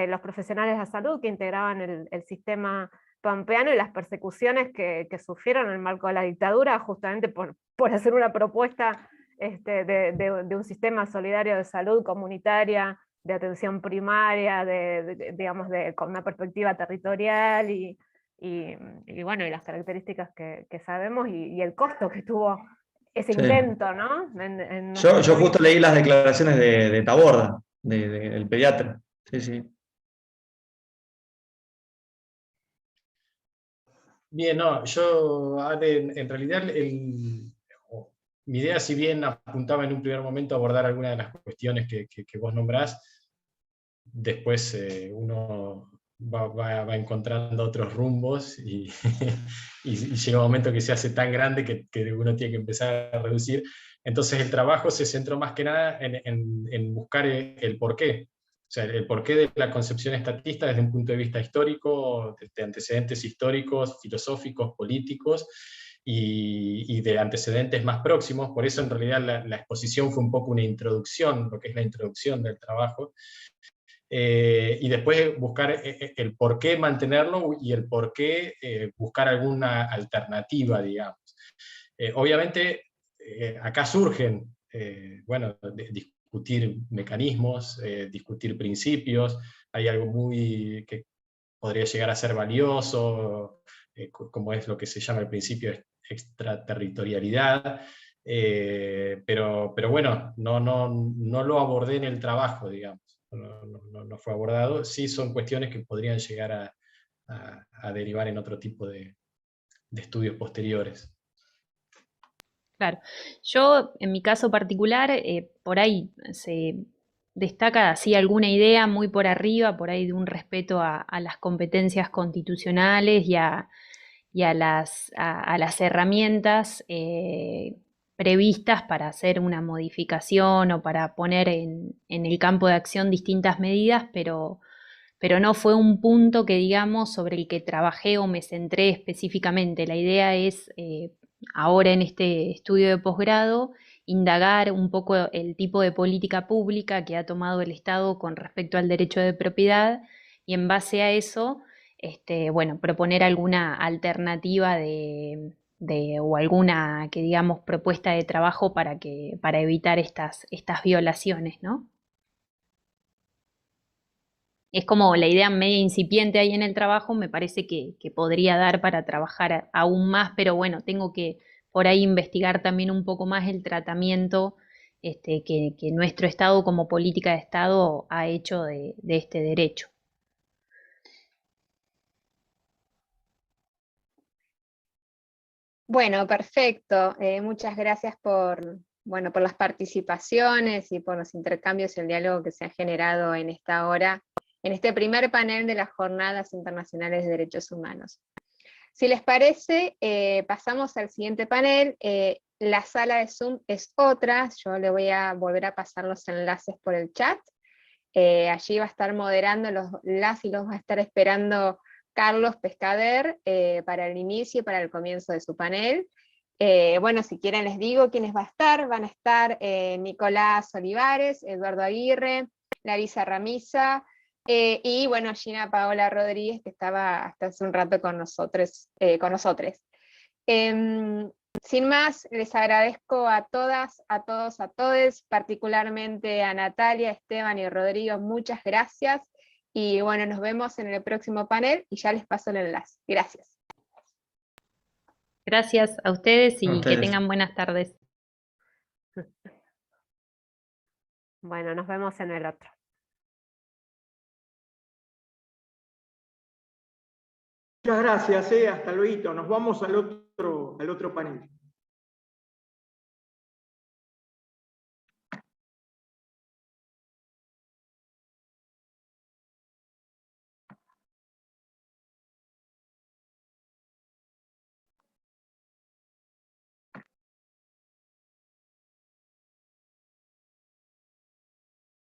Speaker 3: los profesionales de la salud que integraban el sistema pampeano y las persecuciones que sufrieron en el marco de la dictadura, justamente por hacer una propuesta de un sistema solidario de salud comunitaria, de atención primaria, digamos, con una perspectiva territorial y bueno, y las características que sabemos y el costo que tuvo ese
Speaker 7: Sí.
Speaker 3: intento, ¿no?
Speaker 7: Yo justo leí las declaraciones de Taborda, del pediatra. Sí, sí.
Speaker 5: Bien, no, yo en realidad mi idea, si bien apuntaba en un primer momento a abordar algunas de las cuestiones que vos nombrás, después uno va encontrando otros rumbos y, y llega un momento que se hace tan grande que uno tiene que empezar a reducir. Entonces el trabajo se centró más que nada en buscar el porqué. O sea, el porqué de la concepción estatista desde un punto de vista histórico, de antecedentes históricos, filosóficos, políticos, y de antecedentes más próximos. Por eso en realidad la exposición fue un poco una introducción, lo que es la introducción del trabajo, y después buscar el por qué mantenerlo y el por qué buscar alguna alternativa, digamos. Obviamente, acá surgen, bueno, discutir mecanismos, discutir principios, hay algo que podría llegar a ser valioso, como es lo que se llama el principio de extraterritorialidad, pero bueno, no lo abordé en el trabajo, digamos. No fue abordado. Sí son cuestiones que podrían llegar a derivar en otro tipo de estudios posteriores.
Speaker 6: Claro, yo en mi caso particular, por ahí se destaca así alguna idea muy por arriba, por ahí de un respeto a las competencias constitucionales y a las herramientas previstas para hacer una modificación o para poner en el campo de acción distintas medidas, pero no fue un punto que digamos sobre el que trabajé o me centré específicamente. La idea es, ahora en este estudio de posgrado, indagar un poco el tipo de política pública que ha tomado el Estado con respecto al derecho de propiedad y en base a eso, bueno, proponer alguna alternativa o alguna, que digamos, propuesta de trabajo para evitar estas violaciones, ¿no? Es como la idea media incipiente ahí en el trabajo, me parece que podría dar para trabajar aún más, pero bueno, tengo que por ahí investigar también un poco más el tratamiento que nuestro Estado como política de Estado ha hecho de este derecho.
Speaker 1: Bueno, perfecto. Muchas gracias por las participaciones y por los intercambios y el diálogo que se ha generado en esta hora, en este primer panel de las Jornadas Internacionales de Derechos Humanos. Si les parece, pasamos al siguiente panel. La sala de Zoom es otra, yo le voy a volver a pasar los enlaces por el chat. Allí va a estar moderando los va a estar esperando Carlos Pescader para el inicio y para el comienzo de su panel. Bueno, si quieren les digo quiénes van a estar Nicolás Olivares, Eduardo Aguirre, Larisa Ramisa, y bueno, Gina Paola Rodríguez, que estaba hasta hace un rato con nosotros. Sin más, les agradezco a todas, a todos, a todes, particularmente a Natalia, Esteban y Rodrigo, muchas gracias. Y bueno, nos vemos en el próximo panel y ya les paso el enlace. Gracias.
Speaker 6: Gracias a ustedes y
Speaker 7: A ustedes.
Speaker 6: que tengan buenas tardes.
Speaker 3: Bueno, nos vemos en el otro.
Speaker 4: Muchas gracias, hasta luego. Nos vamos al otro panel.